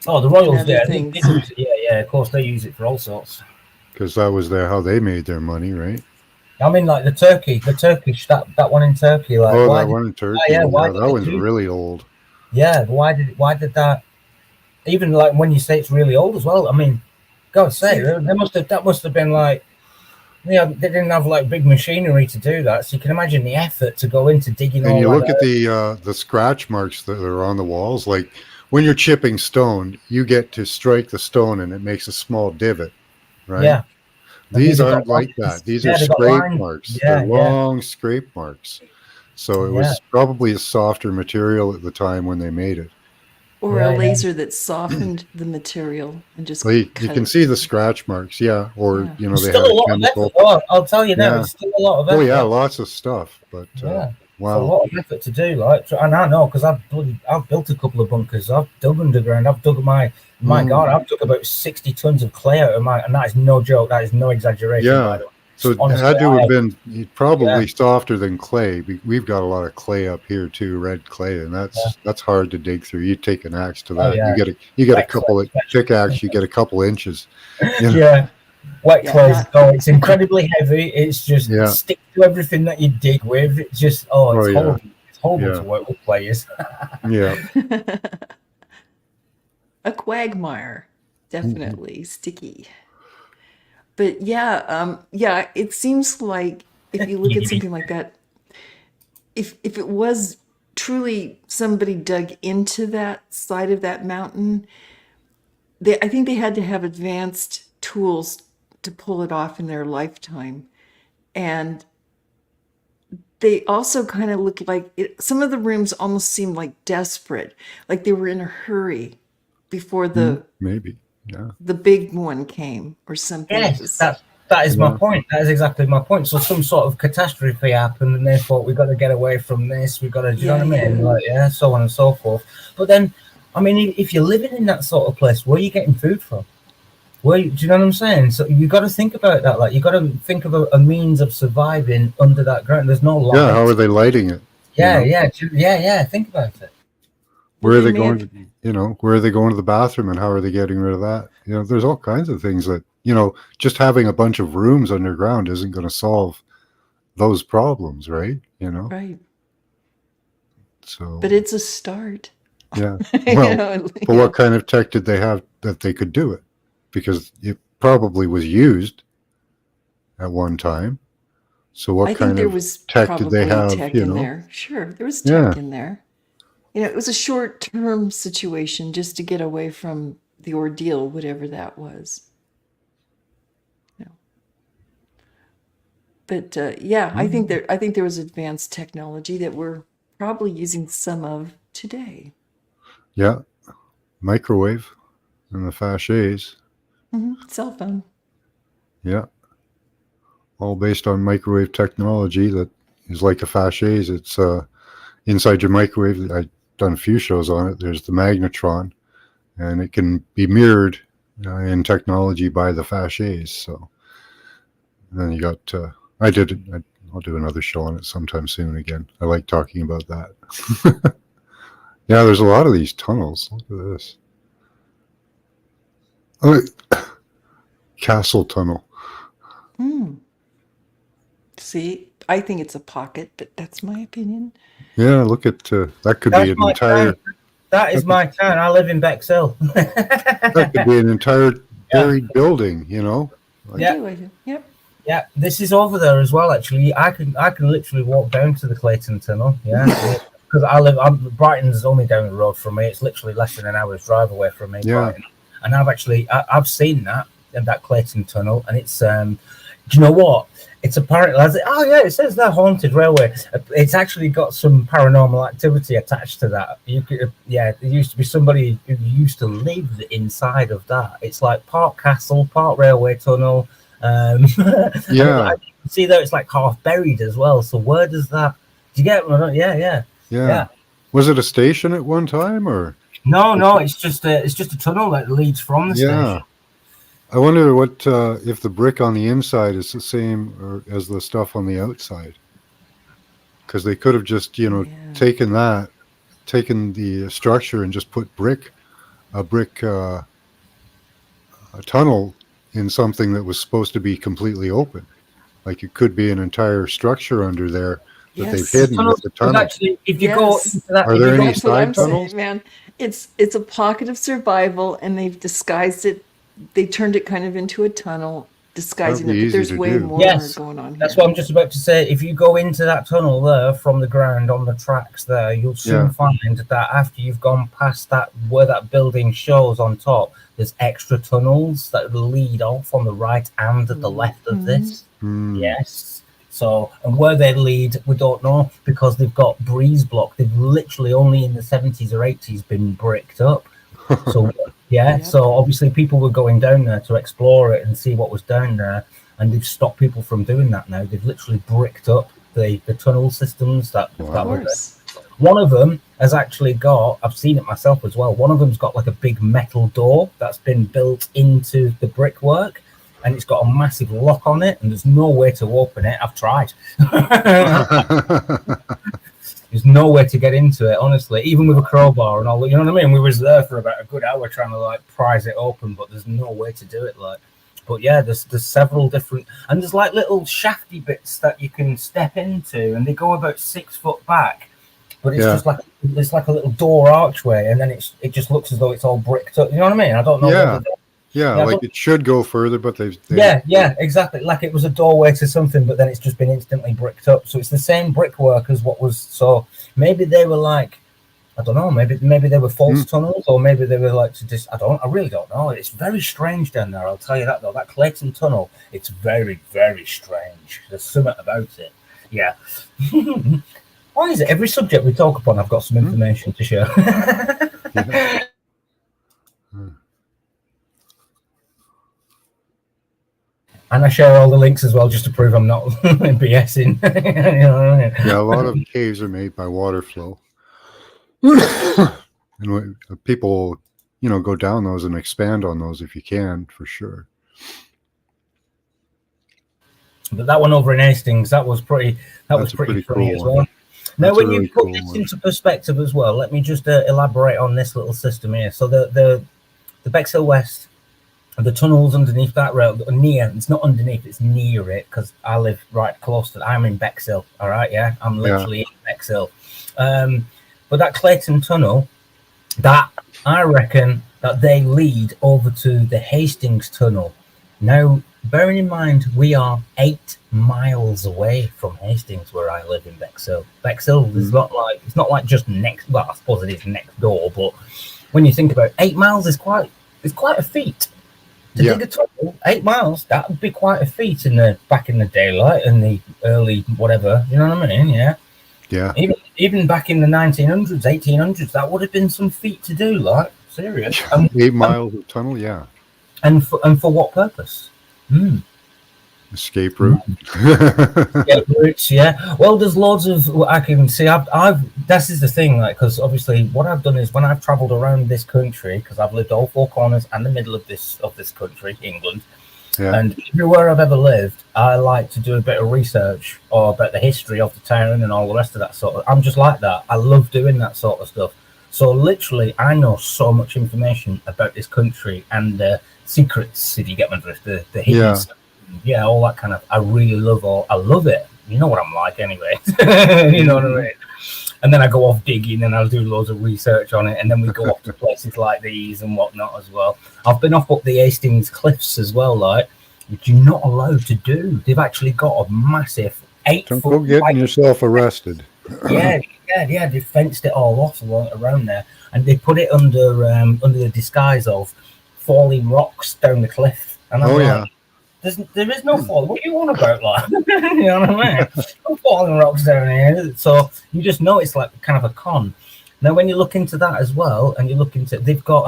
Oh, the royals, they use it. Yeah, of course they use it for all sorts. Because that was how they made their money, right? I mean, like the Turkish, that one in Turkey. Like, that one in Turkey. Yeah, that one's really old. Yeah, but why did that? Even like when you say it's really old as well. I mean, God's sake, that must have been like, you know, they didn't have like big machinery to do that. So you can imagine the effort to go into digging. And you look at the scratch marks that are on the walls. Like when you're chipping stone, you get to strike the stone and it makes a small divot, right? Yeah. These aren't like that. These are scrape marks. They're long scrape marks. So it was probably a softer material at the time when they made it. Or Yeah, a yeah. laser that softened the material and just Well, you cut can it. see the scratch marks, yeah. Or Yeah. you know, It's they still had a a lot of chemical. effort. Oh, I'll tell you now, Yeah. it's still a lot of Oh effort. yeah, lots of stuff. But Yeah. It's a wow. lot of effort to do, like, and I know because I've built a couple of bunkers. I've dug underground. I've dug my Mm. God, I've dug about 60 tons of clay out of my, and that is no joke. That is no exaggeration. By Yeah. the way. So it Honestly, had to I have have, been probably softer than clay. We've got a lot of clay up here too, red clay, and that's hard to dig through. You take an axe to oh that. yeah, You get a wet clay, couple of especially. pickaxe. You get a couple inches. You know? Yeah, wet Yeah, clay. not- Oh, it's incredibly heavy. It's just Yeah. stick to everything that you dig with. It's just it's Oh, yeah. horrible. It's horrible Yeah. to work with players. Yeah. A quagmire, definitely sticky. But yeah, it seems like if you look at something like that, if it was truly somebody dug into that side of that mountain, I think they had to have advanced tools to pull it off in their lifetime. And they also kind of looked like some of the rooms almost seemed like desperate, like they were in a hurry before Maybe. Yeah. the big one came or something. It Yes, was, that is my Yeah. point. That is exactly my point. So some sort of catastrophe happened, and they thought we've got to get away from this. We've got to, do you know what I mean? Yeah. Like, so on and so forth. But then, I mean, if you're living in that sort of place, where are you getting food from? Do you know what I'm saying? So you got to think about that. Like, you got to think of a means of surviving under that ground. There's no light. Yeah. How are they lighting it? Yeah, you know? yeah. Think about it. Where are They they may going? have- Where are they going to the bathroom, and how are they getting rid of that? There's all kinds of things that just having a bunch of rooms underground isn't going to solve those problems, right? right. So. But it's a start. Yeah. You Well, know, but what kind of tech did they have that they could do it? Because it probably was used at one time. So what I think kind there of was tech probably did they have? tech in there. Sure, there was tech Yeah. in there. It was a short-term situation just to get away from the ordeal, whatever that was. But I think there was advanced technology that we're probably using some of today. Yeah. Microwave and the Faches. Cell phone. Yeah. All based on microwave technology that is like a Faches. It's inside your microwave. I've done a few shows on it. There's the magnetron, and it can be mirrored in technology by the Faches. So and then you got I'll do another show on it sometime soon again. I like talking about that. Yeah, there's a lot of these tunnels. Look at this. Oh, Castle Tunnel. See, I think it's a pocket, but that's my opinion. Yeah, look at that could That's be an my entire. town. That is my town. I live in Bexhill. That could be an entire buried building. I do. Yep. Yeah, this is over there as well. Actually, I can literally walk down to the Clayton Tunnel. Yeah, because Brighton's only down the road from me. It's literally less than an hour's drive away from me. Yeah. Brighton. And I've seen that Clayton Tunnel, and it's do you know what? It's apparently, it says that haunted railway. It's actually got some paranormal activity attached to that. There used to be somebody who used to live inside of that. It's like part castle, part railway tunnel. Yeah. I see there it's like half buried as well. So where does that? Do you get? Yeah. Was it a station at one time, or? No, it's just a tunnel that leads from the station. I wonder what if the brick on the inside is the same as the stuff on the outside, because they could have just taken the structure and just put a brick tunnel in something that was supposed to be completely open. Like it could be an entire structure under there that they've hidden with the tunnel. Actually, if you go into that, are there any That's what I'm side tunnels? saying, man. It's a pocket of survival, and they've disguised it. They turned it kind of into a tunnel, disguising That'd it. be But there's easy to way do. more Yes, going on here. that's what I'm just about to say. If you go into that tunnel there from the ground on the tracks there, you'll soon find that after you've gone past that where that building shows on top, there's extra tunnels that lead off on the right and the left of this. Mm. Yes. So, and where they lead, we don't know, because they've got breeze block. They've literally only in the 70s or 80s been bricked up. So, yeah, Yep. so obviously people were going down there to explore it and see what was down there, and they've stopped people from doing that now. They've literally bricked up the tunnel systems that Of were there. course. One of them has actually got, I've seen it myself as well, one of them's got like a big metal door that's been built into the brickwork, and it's got a massive lock on it, and there's no way to open it. I've tried. There's no way to get into it, honestly, even with a crowbar and all. You know what I mean? We was there for about a good hour trying to like prise it open, but there's no way to do it. Like, but yeah, there's several different, and there's like little shafty bits that you can step into, and they go about 6 foot back. But it's just like it's like a little door archway, and then it just looks as though it's all bricked up. You know what I mean? I don't know. Yeah. Yeah, like it should go further, but they've yeah, exactly. Like it was a doorway to something, but then it's just been instantly bricked up. So it's the same brickwork as what was. So maybe they were like, I don't know. Maybe they were false tunnels, or maybe they were like to just. I really don't know. It's very strange down there. I'll tell you that though. That Clayton Tunnel, it's very, very strange. There's something about it. Yeah. Why is it every subject we talk upon, I've got some information to share? And I share all the links as well, just to prove I'm not BSing. You know what I mean? Yeah, a lot of caves are made by water flow. And people, go down those and expand on those if you can, for sure. But that one over in Hastings, that was pretty funny cool as well. one. Now, That's when a you really put cool this one. into perspective as well, let me just elaborate on this little system here. So the Bexhill West, the tunnels underneath that rail, it's not underneath, it's near it, because I live right close to it. I'm in Bexhill, all right, yeah? I'm literally in Bexhill. But that Clayton Tunnel, that I reckon that they lead over to the Hastings Tunnel. Now, bearing in mind, we are 8 miles away from Hastings, where I live in Bexhill. Bexhill is it's not like just next. Well, I suppose it is next door, but when you think about 8 miles, it's quite a feat to dig a tunnel. 8 miles, that would be quite a feat back in the daylight and the early whatever. You know what I mean? Yeah. Yeah. Even back in the 1900s, 1800s, that would have been some feat to do. Like serious. 8 miles of tunnel, yeah. And for what purpose? Escape route. Routes, yeah. Well, there's loads of I can see. This is the thing, like, because obviously what I've done is when I've travelled around this country, because I've lived all 4 corners and the middle of this country, England, and everywhere I've ever lived, I like to do a bit of research or about the history of the town and all the rest of that sort of. I'm just like that. I love doing that sort of stuff. So literally, I know so much information about this country and the secrets, if you get my drift, the hidden stuff. Yeah, all that kind of. I really I love it. You know what I'm like, anyway. You know what I mean. And then I go off digging, and I'll do loads of research on it, and then we go off to places like these and whatnot as well. I've been off up the Hastings Cliffs as well, like, which you're not allowed to do. They've actually got a massive 8-foot. Don't go getting yourself arrested. Yeah. They fenced it all off around there, and they put it under the disguise of falling rocks down the cliff. And I'm like, there is no falling. What are you on about, like? You know what I mean? No falling rocks down here. So you just know it's like kind of a con. Now, when you look into that as well, and you look into, they've got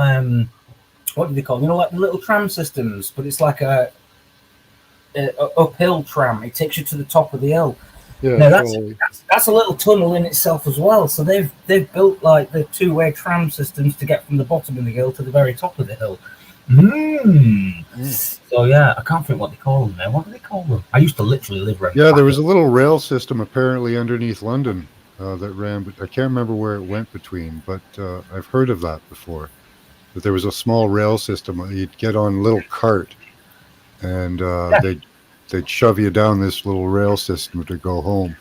what do they call? Like the little tram systems, but it's like a uphill tram. It takes you to the top of the hill. Yeah, now that's a little tunnel in itself as well. So they've built like the 2-way tram systems to get from the bottom of the hill to the very top of the hill. So yeah, I can't think what they call them now. What do they call them? I used to literally live around. Yeah, there was a little rail system apparently underneath London that ran, but I can't remember where it went between. But I've heard of that before. That there was a small rail system. You'd get on a little cart, and they'd shove you down this little rail system to go home.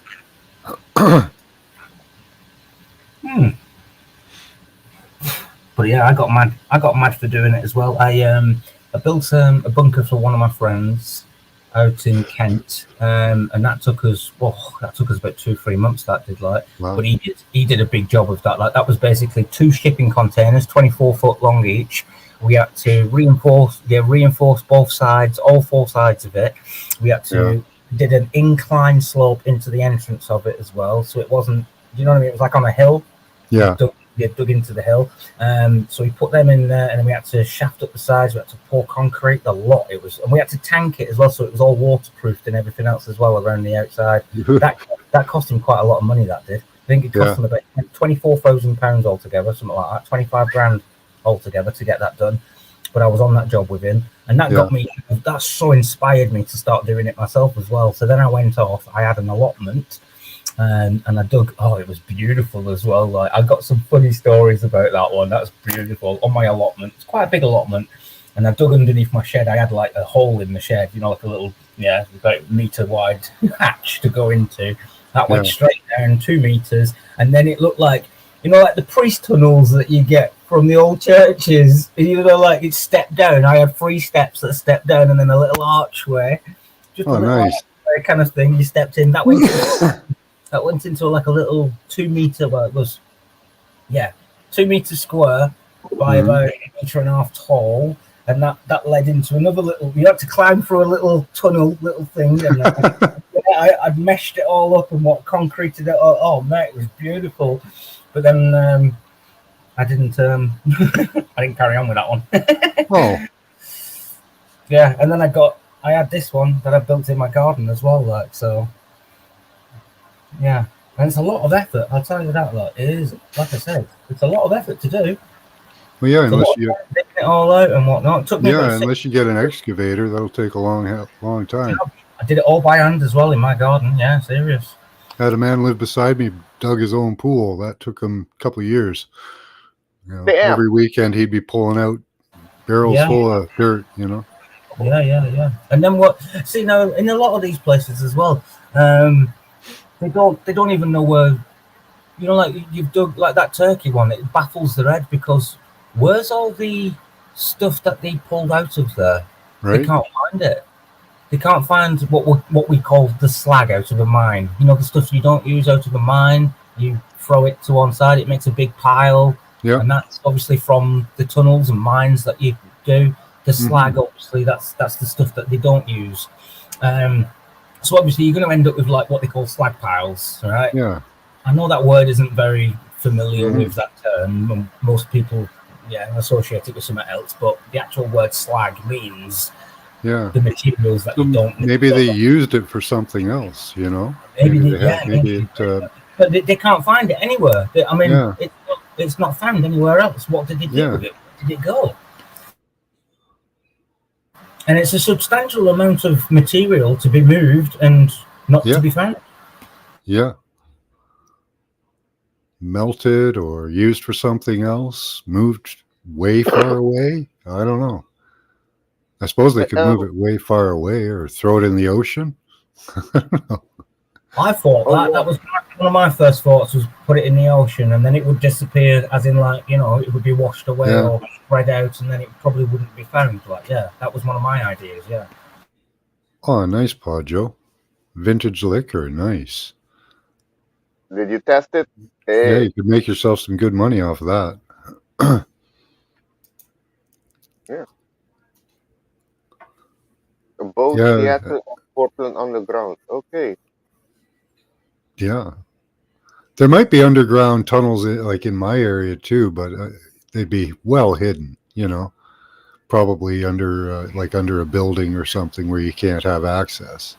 But yeah, I got mad for doing it as well. I built a bunker for one of my friends out in Kent, and that took us about 2-3 months. That did like, wow. But he did a big job of that. Like that was basically 2 shipping containers, 24 foot long each. We had to reinforce both sides, all 4 sides of it. We had to did an incline slope into the entrance of it as well. So it wasn't, you know what I mean? It was like on a hill. Yeah. You dug into the hill. So we put them in there, and then we had to shaft up the sides. We had to pour concrete a lot. And we had to tank it as well, so it was all waterproofed and everything else as well around the outside. That cost him quite a lot of money. That did. I think it cost him about £24,000 altogether, something like that, 25 grand altogether to get that done. But I was on that job with him, and that got me. That so inspired me to start doing it myself as well. So then I went off. I had an allotment. And I dug. Oh, it was beautiful as well. Like, I got some funny stories about that one. That's beautiful on my allotment. It's quite a big allotment, and I dug underneath my shed. I had like a hole in the shed, you know, like a little like meter wide hatch to go into. That went straight down 2 meters, and then it looked like, you know, like the priest tunnels that you get from the old churches. You know, like it stepped down. I had 3 steps that stepped down, and then a little archway. Just a little archway kind of thing. You stepped in. That went. That went into like a little 2 meter, well, it was, 2 meters square by about 1.5 meters tall. And that led into another little, you had to climb through a little tunnel, little thing. And I'd meshed it all up and concreted it. Oh, mate, it was beautiful. But then I didn't carry on with that one. Yeah, and then I had this one that I built in my garden as well, like, so. Yeah, and it's a lot of effort. I'll tell you that. Like, it is, like I said, it's a lot of effort to do. Well, yeah, unless you digging it all out and whatnot. It took me unless you get an excavator, that'll take a long time. I did it all by hand as well in my garden. Yeah, serious. I had a man live beside me, dug his own pool. That took him a couple of years. You know, every weekend he'd be pulling out barrels full of dirt. You know. Yeah. And then what? See, now in a lot of these places as well. They don't even know where, you know, like you've dug like that turkey one. It baffles their head because where's all the stuff that they pulled out of there? Right. They can't find it. They can't find what we call the slag out of a mine. You know, the stuff you don't use out of a mine. You throw it to one side. It makes a big pile. Yeah. And that's obviously from the tunnels and mines that you do. The slag, obviously, that's the stuff that they don't use. So obviously you're going to end up with like what they call slag piles, right? Yeah. I know that word isn't very familiar with that term. Most people, associate it with something else, but the actual word slag means the materials that you don't. Maybe they used it for something else, you know. But they can't find it anywhere. I mean, it's not found anywhere else. What did they do with it? Where did it go? And it's a substantial amount of material to be moved and not to be found. Yeah. Melted or used for something else, moved way far away. I don't know. I suppose they could move it way far away or throw it in the ocean. I don't know. I thought that was one of my first thoughts, was put it in the ocean and then it would disappear, as in, like, you know, it would be washed away or spread out and then it probably wouldn't be found. Like, that was one of my ideas. Oh, nice pod, Joe. Vintage liquor, nice. Did you test it? Yeah, you could make yourself some good money off of that. Both Seattle and Portland Underground. Okay. Yeah. There might be underground tunnels like in my area too, but they'd be well hidden, you know, probably under under a building or something where you can't have access.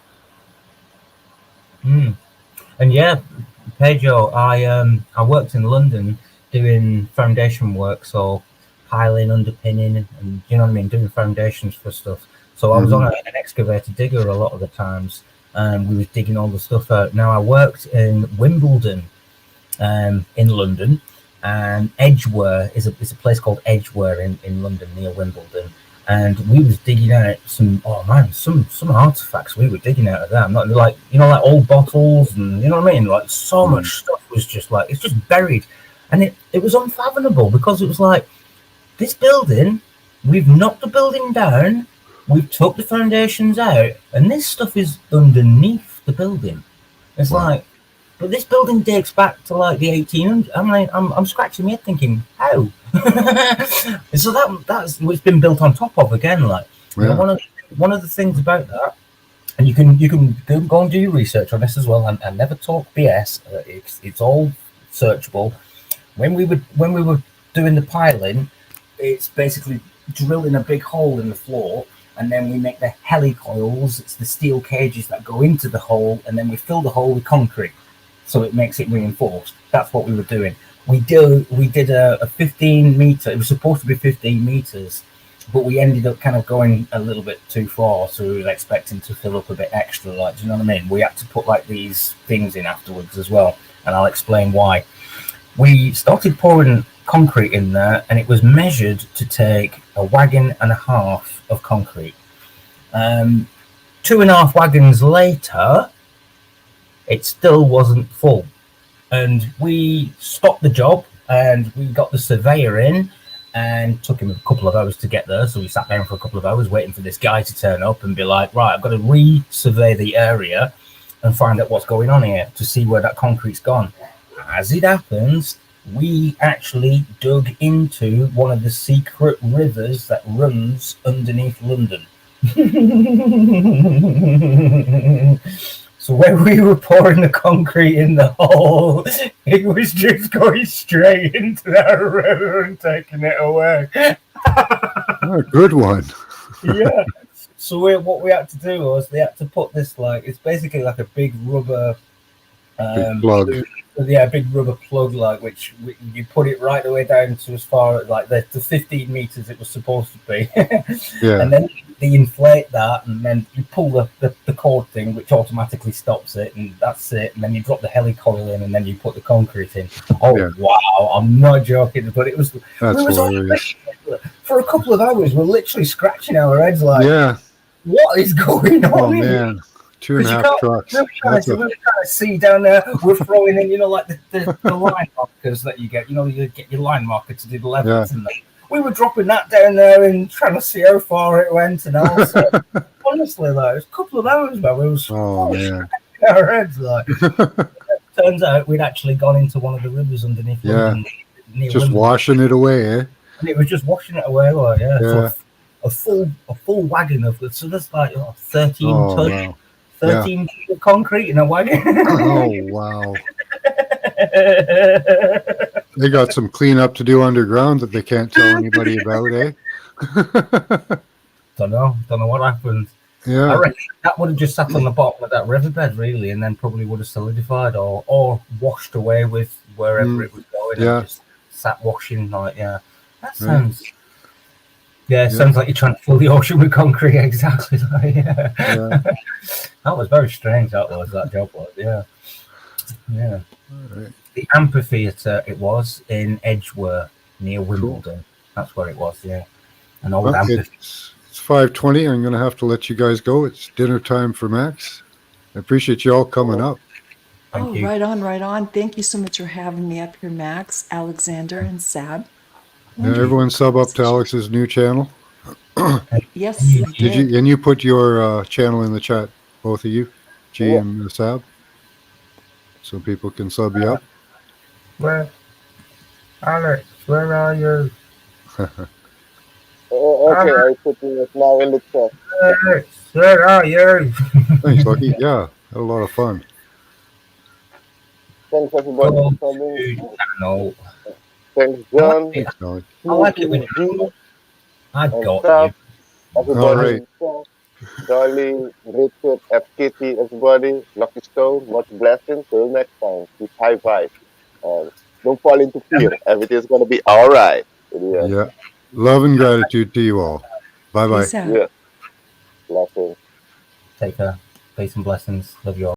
And Pedro, I worked in London doing foundation work, so piling, underpinning, and you know what I mean, doing foundations for stuff. So I was on an excavator digger a lot of the times, and we was digging all the stuff out. Now I worked in Wimbledon, in London, and Edgware is a place called Edgware in London near Wimbledon, and we was digging out some artifacts we were digging out of there. Not like, you know, like old bottles and, you know what I mean, like so much stuff was just like, it's just buried, and it was unfathomable because it was like, this building, we've knocked the building down, we've took the foundations out, and this stuff is underneath the building. It's like, but this building dates back to like the 1800s. I'm scratching my head thinking, how? So that's what's been built on top of again. Like, you know, one of the things about that and you can go and do your research on this as well. And never talk BS. It's all searchable. When we were doing the piling, it's basically drilling a big hole in the floor, and then we make the helicoils. It's the steel cages that go into the hole, and then we fill the hole with concrete, so it makes it reinforced. That's what we were doing. We did a 15 meter. It was supposed to be 15 meters, but we ended up kind of going a little bit too far, so we were expecting to fill up a bit extra. Like, do you know what I mean? We had to put like these things in afterwards as well, and I'll explain why. We started pouring concrete in there, and it was measured to take a wagon and a half of concrete. 2.5 wagons later, it still wasn't full. And we stopped the job, and we got the surveyor in, and took him a couple of hours to get there. So we sat down for a couple of hours waiting for this guy to turn up and be like, right, I've got to re-survey the area and find out what's going on here to see where that concrete's gone. As it happens, we actually dug into one of the secret rivers that runs underneath London. So when we were pouring the concrete in the hole, it was just going straight into that river and taking it away. Oh, good one. Yeah. So what we had to do was they had to put this, like, it's basically like a big rubber Big plug. big rubber plug, like, which you put it right the way down to as far as like the 15 meters it was supposed to be. Yeah. And then they inflate that, and then you pull the cord thing, which automatically stops it, and that's it. And then you drop the helicoil in, and then you put the concrete in. Oh, yeah. Wow, I'm not joking, but it was. That's hilarious. For a couple of hours, we're literally scratching our heads like, yeah, what is going on? Oh man, 2.5 trucks. We're trying to see down there. We're throwing in, like the line markers that you get. You get your line marker to do the levels, and we were dropping that down there and trying to see how far it went. And also, honestly, though, it was a couple of hours, man. We was man, our heads like. Turns out we'd actually gone into one of the rivers underneath. London, near just London. Washing it away, eh? And it was just washing it away, like So a full wagon of it. So that's like 13 tons. Wow. 13 of concrete in a wagon. Oh, wow. They got some cleanup to do underground that they can't tell anybody about, eh? Don't know what happened. Yeah. I reckon that would have just sat on the bottom of that riverbed, really, and then probably would have solidified or washed away with wherever it was going. And just sat washing, like, That sounds... Yeah, it sounds like you're trying to fill the ocean with concrete, exactly. That was very strange, that job was, yeah. Right. The amphitheatre, it was, in Edgware, near Wimbledon. Cool. That's where it was, An old amphitheatre. It's 5:20. I'm going to have to let you guys go. It's dinner time for Max. I appreciate you all coming up. Thank you. Right on. Thank you so much for having me up here, Max, Alexander, and Sab. Yeah, everyone sub up to Alex's new channel. Yes. Did you? And you put your channel in the chat, both of you, G and Sab, so people can sub you up. Where, Alex? Where are you? Okay, I put it now in the chat. Alex, where are you? Thanks, Lucky. Yeah, had a lot of fun. Thanks everybody for coming. No. Thanks, John. I like it when you. I got you. Everybody, Dolly, Richard, F. Kitty, everybody, Lucky Stone, much blessings. Till next time, keep high vibes. Don't fall into fear. Everything's gonna be all right. Yeah. Love and gratitude to you all. Bye bye. Yeah. Blessings. Take care. Peace and blessings. Love you all.